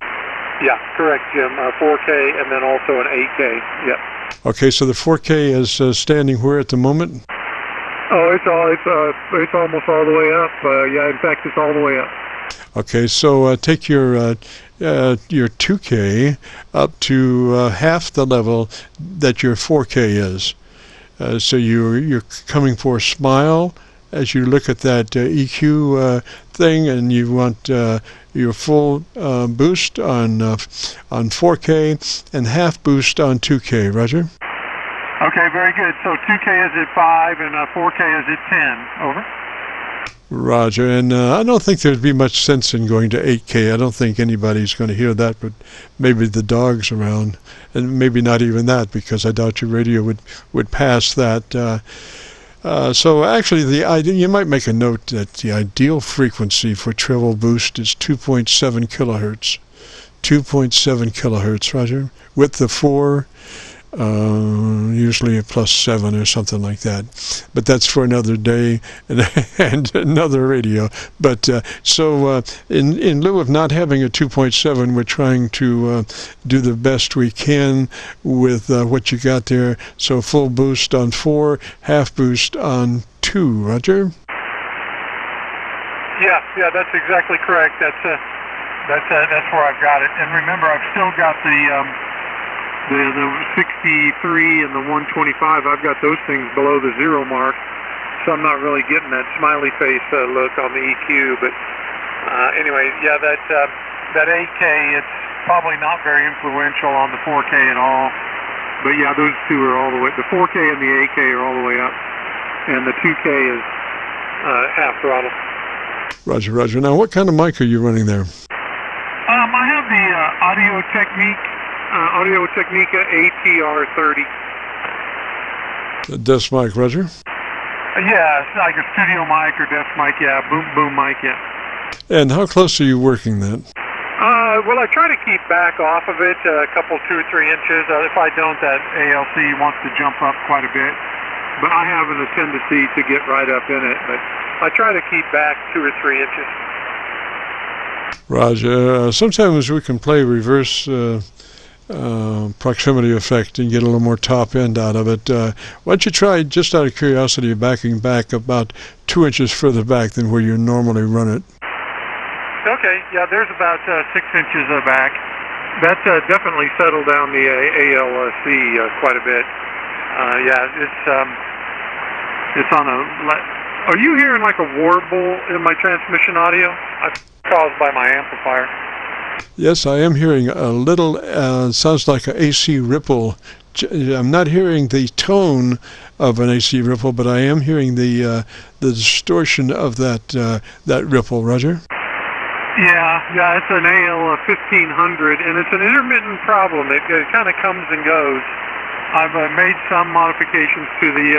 Yeah, correct, Jim. 4K and then also an 8K. Yep. Okay, so the 4K is standing where at the moment? Oh, it's almost all the way up. Yeah, in fact, it's all the way up. Okay, so take your 2K up to half the level that your 4K is. So you're coming for a smile as you look at that EQ thing, and you want your full boost on 4K and half boost on 2K. Roger? Okay, very good. So 2K is at 5 and 4K is at 10. Over. Roger, and I don't think there'd be much sense in going to 8K. I don't think anybody's going to hear that, but maybe the dogs around, and maybe not even that, because I doubt your radio would pass that. So actually, you might make a note that the ideal frequency for treble boost is 2.7 kilohertz. 2.7 kilohertz, Roger, with the 4. Usually a +7 or something like that, but that's for another day and another radio. But in lieu of not having a 2.7, we're trying to do the best we can with what you got there. So full boost on 4, half boost on 2. Roger? Yeah, that's exactly correct. That's where I've got it. And remember, I've still got the 63 and the 125, I've got those things below the zero mark, so I'm not really getting that smiley face look on the EQ. But anyway, yeah, that 8K, it's probably not very influential on the 4K at all. But yeah, those two are all the way. The 4K and the 8K are all the way up, and the 2K is half throttle. Roger. Now, what kind of mic are you running there? I have the Audio Technica ATR30. Desk mic, Roger? Yeah, it's like a studio mic or desk mic, yeah, boom mic, yeah. And how close are you working that? Well, I try to keep back off of it a couple, 2 or 3 inches. If I don't, that ALC wants to jump up quite a bit. But I have a tendency to get right up in it. But I try to keep back 2 or 3 inches. Roger. Sometimes we can play reverse proximity effect and get a little more top end out of it. Why don't you try, just out of curiosity, backing back about 2 inches further back than where you normally run it? Okay, yeah, there's about 6 inches back. That's definitely settled down the ALC quite a bit. Yeah, it's on a. Are you hearing like a warble in my transmission audio? It's caused by my amplifier. Yes, I am hearing a little. Sounds like an AC ripple. I'm not hearing the tone of an AC ripple, but I am hearing the distortion of that ripple. Roger. Yeah, it's an AL 1500, and it's an intermittent problem. It kind of comes and goes. I've made some modifications to the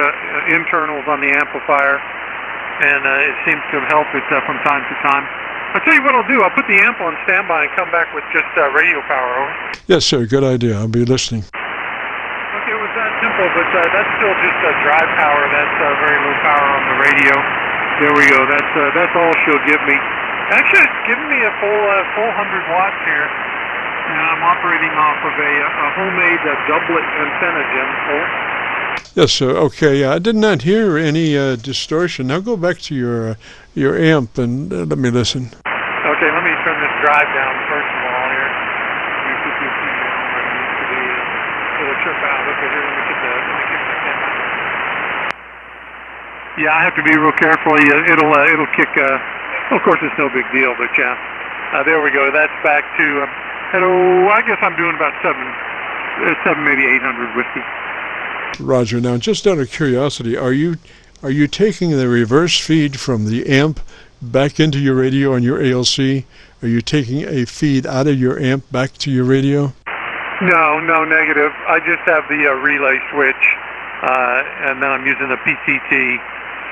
internals on the amplifier, and it seems to have helped it from time to time. I'll tell you what I'll do. I'll put the amp on standby and come back with just radio power. Over. Yes, sir. Good idea. I'll be listening. Okay, it was that simple, but that's still just drive power. That's very low power on the radio. There we go. That's all she'll give me. Actually, it's giving me a full 100 watts here. And I'm operating off of a homemade doublet antenna, Jim. Over. Yes, sir. Okay. I did not hear any distortion. Now go back to your amp and let me listen. Okay, let me turn this drive down first of all here. Let me put this in here. Yeah, I have to be real careful. It'll kick. Of course, it's no big deal, but yeah. There we go. That's back to. Hello. I guess I'm doing about 7, maybe 800 whiskey. Roger. Now, just out of curiosity, are you taking the reverse feed from the amp back into your radio on your ALC? Are you taking a feed out of your amp back to your radio? No, negative. I just have the relay switch, and then I'm using the PCT.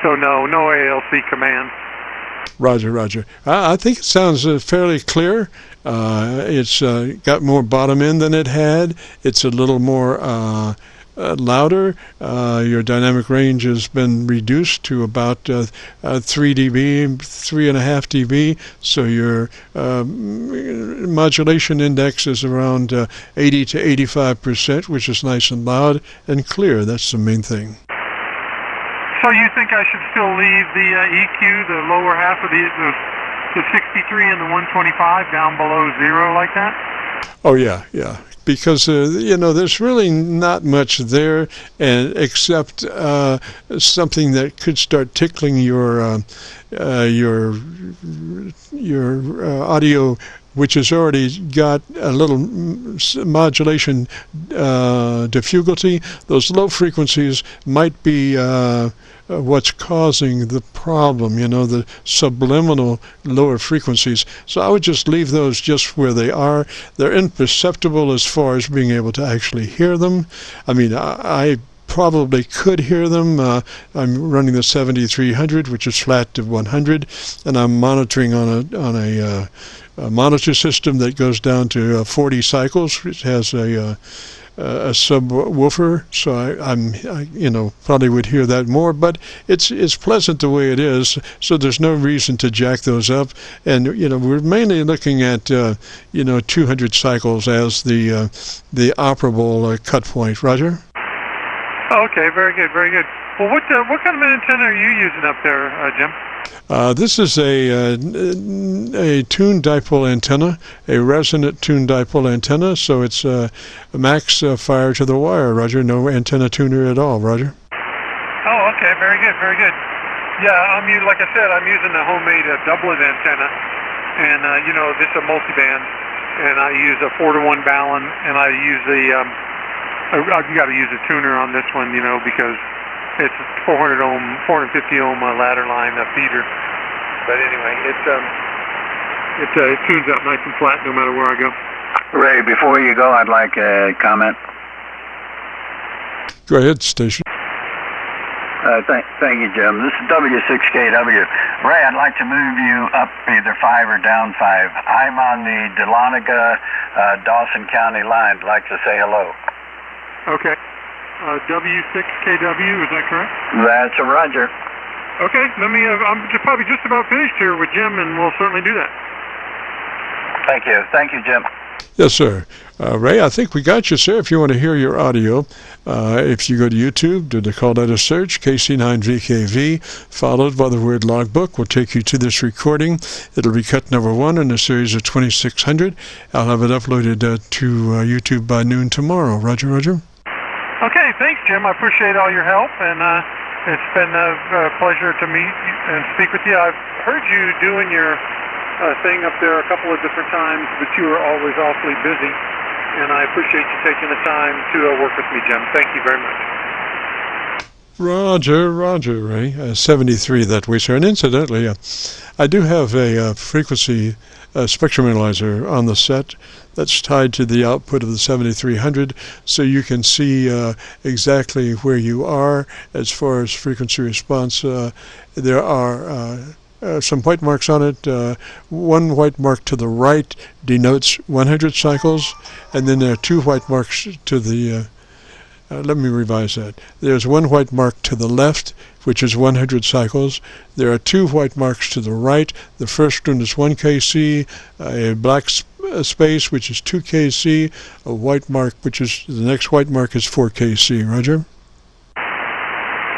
So no ALC command. Roger. I think it sounds fairly clear. It's got more bottom end than it had. It's a little more louder. Your dynamic range has been reduced to about 3 dB, 3.5 dB. So your modulation index is around 80 to 85%, which is nice and loud and clear. That's the main thing. So you think I should still leave the EQ, the lower half of the 63 and the 125 down below 0 like that? Oh, yeah. Because, there's really not much there except something that could start tickling your audio, which has already got a little modulation difficulty. Those low frequencies might be what's causing the problem, the subliminal lower frequencies. So I would just leave those just where they are. They're imperceptible as far as being able to actually hear them. I mean, I probably could hear them. I'm running the 7300, which is flat to 100, and I'm monitoring on a monitor system that goes down to 40 cycles, which has a subwoofer, so I probably would hear that more, but it's pleasant the way it is, so there's no reason to jack those up. And we're mainly looking at 200 cycles as the operable cut point. Roger. Okay, very good. Well, what kind of an antenna are you using up there, Jim? This is a tuned dipole antenna, a resonant tuned dipole antenna, so it's a max fire to the wire, Roger. No antenna tuner at all, Roger. Oh, okay, very good. Yeah, like I said, I'm using the homemade doublet antenna, and this is a multiband, and I use a 4-to-1 balun, and I use I've got to use a tuner on this one, because it's 450 ohm ladder line feeder. But anyway, it tunes out nice and flat no matter where I go. Ray, before you go, I'd like a comment. Go ahead, station. Thank you, Jim. This is W6KW. Ray, I'd like to move you up either 5 or down 5. I'm on the Dahlonega, Dawson County line. I'd like to say hello. Okay. W6KW, is that correct? That's a Roger. Okay, I'm probably just about finished here with Jim, and we'll certainly do that. Thank you, Jim. Yes, sir. Ray, I think we got you, sir. If you want to hear your audio, if you go to YouTube, do the call letter search, KC9VKV, followed by the word logbook, will take you to this recording. It'll be cut number 1 in a series of 2600. I'll have it uploaded to YouTube by noon tomorrow. Roger. Okay, thanks, Jim. I appreciate all your help, and it's been a pleasure to meet and speak with you. I've heard you doing your thing up there a couple of different times, but you are always awfully busy, and I appreciate you taking the time to work with me, Jim. Thank you very much. Roger, Ray. 73 that way, sir. And incidentally, I do have a frequency spectrum analyzer on the set that's tied to the output of the 7300, so you can see exactly where you are as far as frequency response. There are some white marks on it. One white mark to the right denotes 100 cycles, and then there are 2 white marks to the let me revise that. There's 1 white mark to the left, which is 100 cycles. There are 2 white marks to the right. The first one is 1 kc, a black space, which is 2 kc, a white mark, which is, the next white mark is 4 kc. Roger?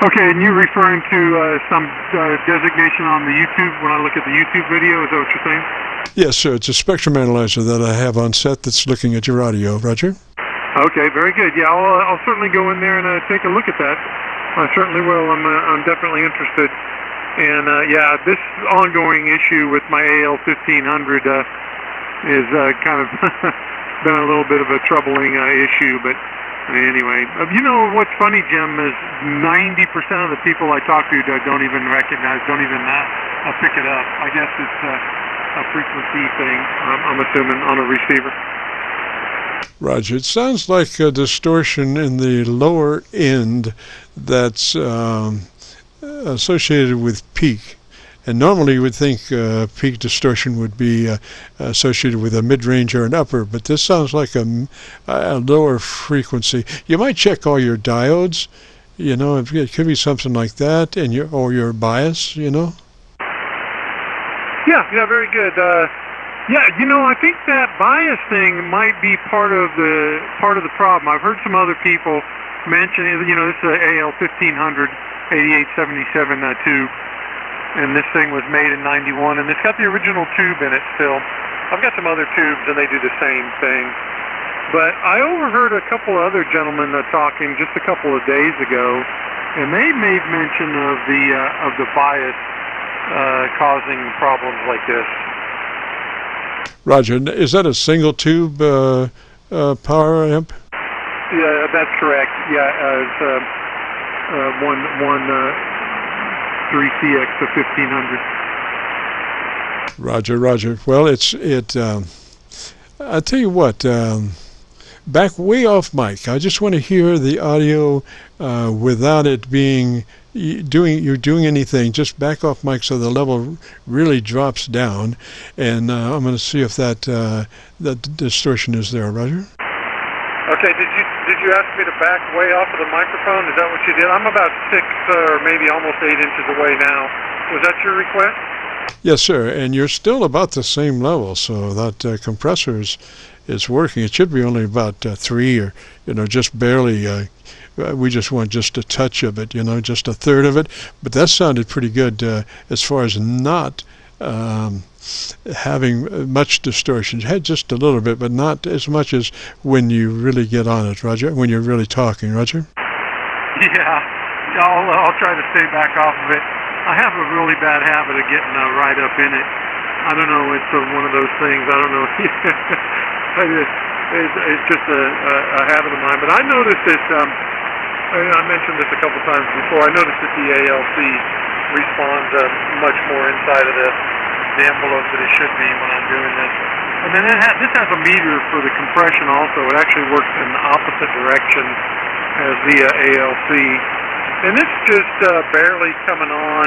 Okay, and you're referring to some designation on the YouTube, when I look at the YouTube video, is that what you're saying? Yes, sir. It's a spectrum analyzer that I have on set that's looking at your audio. Roger? Okay, very good. Yeah, I'll certainly go in there and take a look at that. I certainly will. I'm definitely interested. And yeah, this ongoing issue with my AL 1500 is kind of been a little bit of a troubling issue. But anyway, you know what's funny, Jim, is 90% of the people I talk to don't even recognize, don't even pick it up. I guess it's a frequency thing, I'm assuming, on a receiver. Roger. It sounds like a distortion in the lower end that's associated with peak. And normally you would think peak distortion would be associated with a mid-range or an upper, but this sounds like a lower frequency. You might check all your diodes, you know, it could be something like that, and your bias, you know. Yeah, very good. Yeah, you know, I think that bias thing might be part of the problem. I've heard some other people mention, you know, this is an AL 1500 8877 tube, and this thing was made in 91, and it's got the original tube in it still. I've got some other tubes, and they do the same thing. But I overheard a couple of other gentlemen talking just a couple of days ago, and they made mention of the bias causing problems like this. Roger. Is that a single tube power amp? Yeah, that's correct. Yeah, it's one 3CX to 1500. Roger. Well, I tell you what. Back way off mic. I just want to hear the audio without it being you're doing anything. Just back off mic so the level really drops down, and I'm going to see if that distortion is there. Roger. Okay. Did you ask me to back way off of the microphone? Is that what you did? I'm about 6 or maybe almost 8 inches away now. Was that your request? Yes, sir. And you're still about the same level, so that compressor is working. It should be only about 3 or, you know, just barely. We just want just a touch of it, you know, just a third of it. But that sounded pretty good as far as not having much distortion. It had just a little bit, but not as much as when you really get on it, Roger, when you're really talking, Roger. Yeah, I'll try to stay back off of it. I have a really bad habit of getting right up in it. I don't know, it's one of those things, I don't know. It's just a habit of mine. But I noticed that, I mentioned this a couple times before, I noticed that the ALC responds much more inside of the envelope that it should be when I'm doing this. And then this has a meter for the compression also. It actually works in the opposite direction as the ALC. And it's just barely coming on.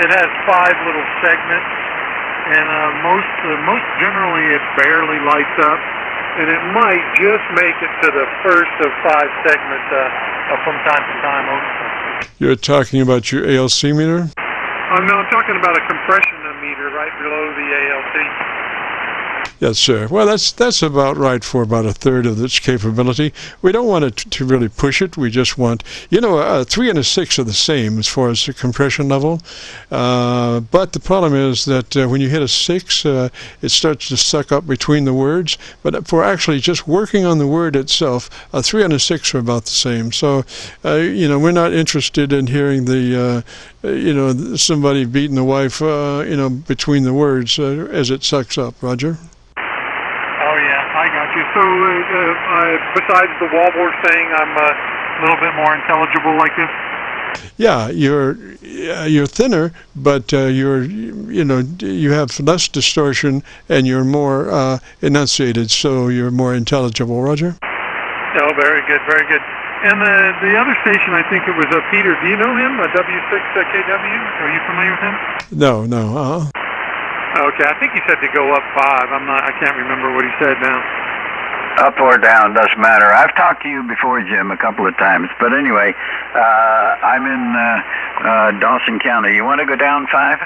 It has 5 little segments, and most generally it barely lights up, and it might just make it to the first of 5 segments from time to time. You're talking about your ALC meter? No, I'm talking about a compression meter right below the ALC. Yes, sir. Well, that's about right for about a third of its capability. We don't want it to really push it. We just want, you know, a 3 and a 6 are the same as far as the compression level. But the problem is that when you hit a 6, it starts to suck up between the words. But for actually just working on the word itself, a 3 and a 6 are about the same. So, you know, we're not interested in hearing the, you know, somebody beating the wife, you know, between the words as it sucks up. Roger? I got you. So, besides the wallboard thing, I'm a little bit more intelligible like this? Yeah, you're thinner, but you have less distortion, and you're more enunciated, so you're more intelligible. Roger? Oh, very good, very good. And the other station, I think it was Peter. Do you know him? W6KW? Are you familiar with him? No. Okay, I think he said to go up 5. I can't remember what he said now. Up or down, doesn't matter. I've talked to you before, Jim, a couple of times. But anyway, I'm in Dawson County. You want to go down 5?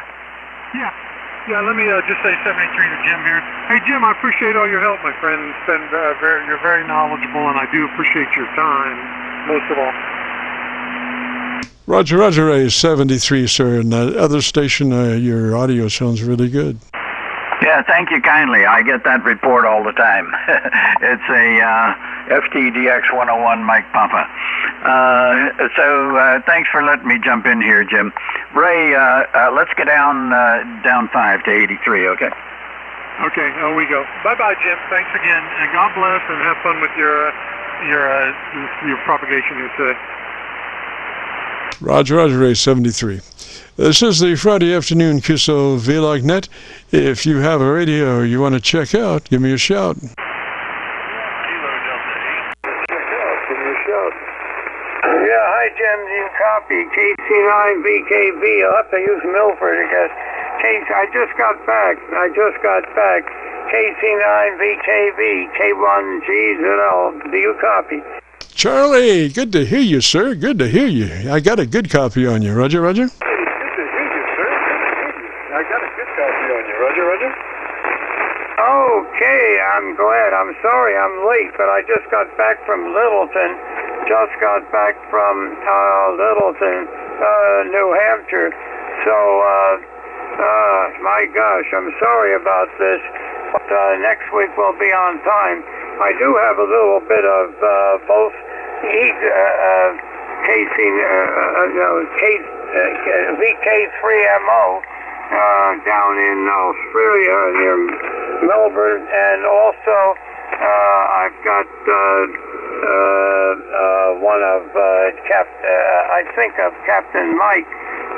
Yeah, let me just say 73 to Jim here. Hey, Jim, I appreciate all your help, my friend. It's been you're very knowledgeable, and I do appreciate your time, most of all. Roger, 73, sir. And that other station, your audio sounds really good. Yeah, thank you kindly. I get that report all the time. It's a FTDX 101 Mike Papa. So thanks for letting me jump in here, Jim. Ray, let's get down 5 to 83, okay? Okay, on we go. Bye-bye, Jim. Thanks again, and God bless, and have fun with your propagation here today. Roger, Ray 73. This is the Friday afternoon Qso-Vlog net. If you have a radio you want to check out, give me a shout. Yeah, hi Jim, you copy KC9VKV. I'll have to use Milford because I just got back. KC9VKV, K1GZL. Do you copy? Charlie, good to hear you, sir. Good to hear you. I got a good copy on you. Roger, Roger. Good to hear you, sir. I got a good copy on you. Roger, Roger. Okay, I'm glad. I'm sorry I'm late, but I just got back from Littleton. New Hampshire. So, my gosh, I'm sorry about this. But next week we'll be on time. I do have a little bit of both VK3MO down in Australia near Melbourne, and also I've got one of I think of Captain Mike.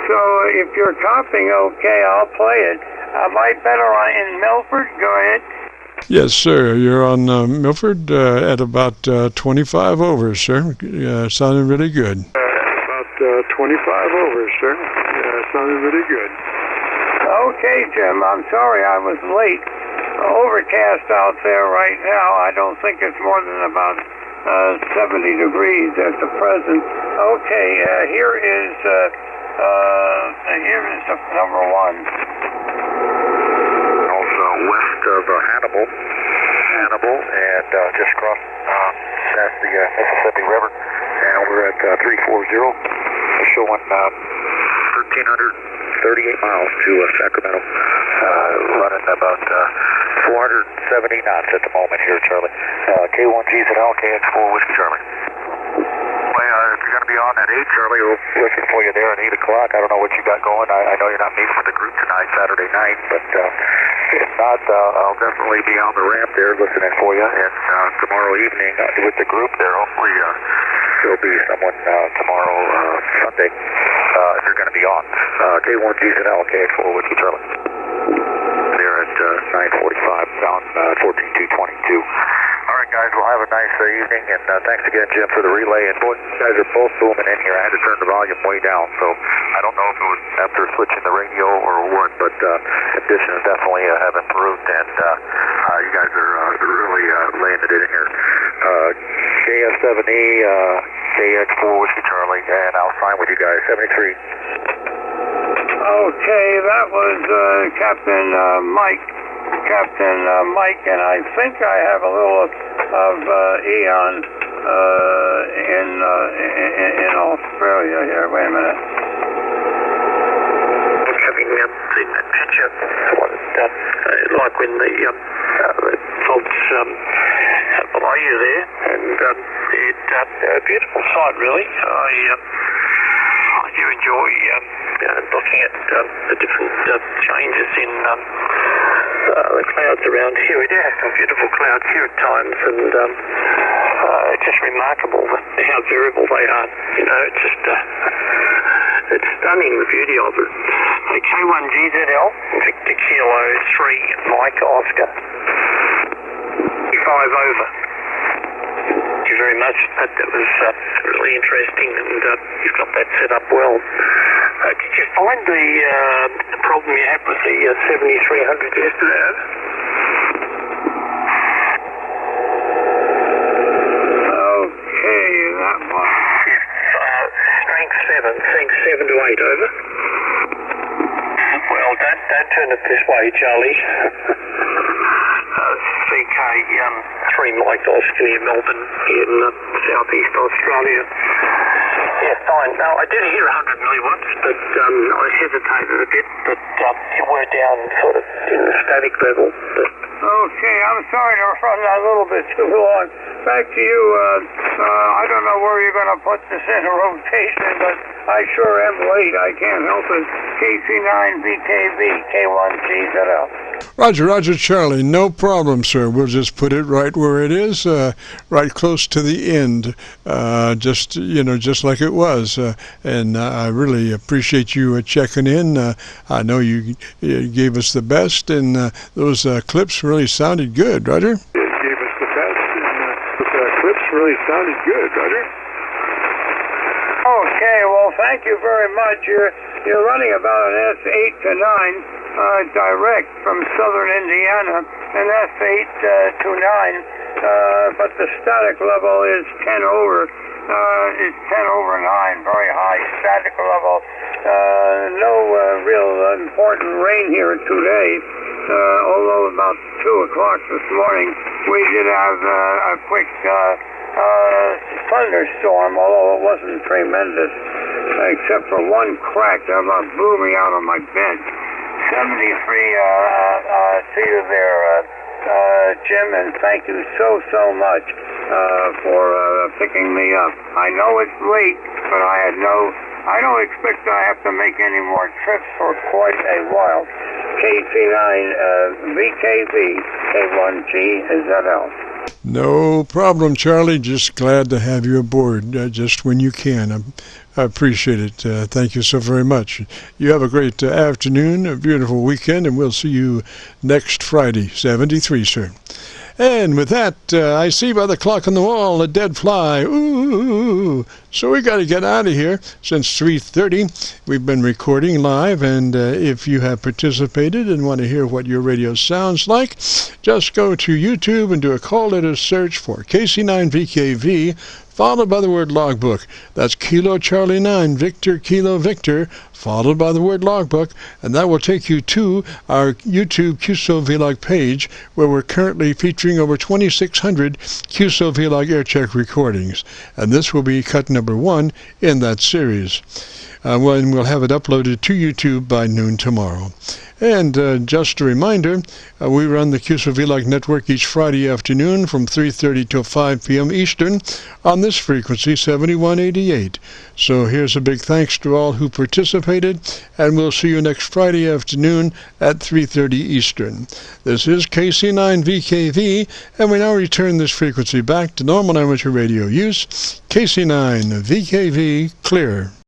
So if you're copying, okay, I'll play it. Am I better in Milford? Go ahead. Yes, sir. You're on Milford at about 25 over, sir. Sounding really good. About 25 over, sir. Sounding really good. Okay, Jim. I'm sorry I was late. Overcast out there right now. I don't think it's more than about 70 degrees at the present. Okay, here is number one. West of Hannibal, and just crossed past the Mississippi River, and we're at 340, showing 1,338 miles to Sacramento, running about 470 knots at the moment here, Charlie. K1GZL, KX4 Whiskey Charlie. Well, if you're going to be on at 8, Charlie, we'll listen for you there at 8 o'clock. I don't know what you got going. I know you're not meeting with the group tonight, Saturday night, but if not, I'll definitely be on the ramp there listening for you. And tomorrow evening with the group there, hopefully there'll be someone tomorrow, Sunday, if you're going to be on. K1GZL, KX4 Whiskey Charlie. There at 9:45, down 14222. All right, guys, we'll have a nice evening, and thanks again, Jim, for the relay. And boy, you guys are both booming in here. I had to turn the volume way down, so I don't know if it was after switching the radio or what, but conditions definitely have improved, and you guys are really laying it in here. KS7E, KX4 Whiskey Charlie, and I'll sign with you guys, 73. Okay, that was Captain Mike, and I think I have a little of Eon in Australia here. Wait a minute. Having seen that picture, like when the folks below you there, and it's a beautiful sight, really. I do enjoy looking at the different changes in the clouds around here. We do have some beautiful clouds here at times, and it's just remarkable how variable they are. You know, it's just it's stunning, the beauty of it. K1GZL, Victor Kilo 3 Mike Oscar, 5 over. Thank you very much. That was really interesting, and you've got that set up well. Did you find the problem you had with the 7300 yesterday? Okay, that one. Strength 7 to 8 over. Well, don't turn it this way, Charlie. VK3 Mike Oscar near Melbourne in southeast Australia. Yeah, fine. No, I did hear 100 milliwatts, but I hesitated a bit, but we're down sort of in the static level. But okay, I'm sorry to run a little bit too long. Back to you. I don't know where you're going to put this in a rotation, but I sure am late. I can't help it. KC9VKV, K1CZL. Roger, Charlie. No problem, sir. We'll just put it right where it is, right close to the end, just like it was. And I really appreciate you checking in. I know you gave us the best, and those clips really sounded good, Roger. Really sounded good, Roger. Okay, well, thank you very much. You're running about an S8 to 9 direct from southern Indiana, an S8 to 9, but the static level is 10 over 9, very high static level. No real important rain here today, although about 2 o'clock this morning we did have a quick thunderstorm, although it wasn't tremendous, except for one crack that about blew me out of my bed. 73 to you there, Jim, and thank you so much for picking me up. I know it's late, but I don't expect I have to make any more trips for quite a while. KC9VKV, K1GZL. No problem, Charlie. Just glad to have you aboard just when you can. I appreciate it. Thank you so very much. You have a great afternoon, a beautiful weekend, and we'll see you next Friday, 73, sir. And with that, I see by the clock on the wall a dead fly. Ooh! So we got to get out of here since 3:30. We've been recording live, and if you have participated and want to hear what your radio sounds like, just go to YouTube and do a call letter search for KC9VKV, followed by the word logbook. That's Kilo Charlie 9, Victor Kilo Victor, followed by the word logbook, and that will take you to our YouTube Qso-Vlog page, where we're currently featuring over 2,600 Qso-Vlog Aircheck recordings. And this will be cut number 1 in that series. When we'll have it uploaded to YouTube by noon tomorrow. And just a reminder, we run the Qso-Vlog network each Friday afternoon from 3:30 till 5 p.m. Eastern on this frequency, 7188. So here's a big thanks to all who participated, and we'll see you next Friday afternoon at 3:30 Eastern. This is KC9VKV, and we now return this frequency back to normal amateur radio use. KC9VKV clear.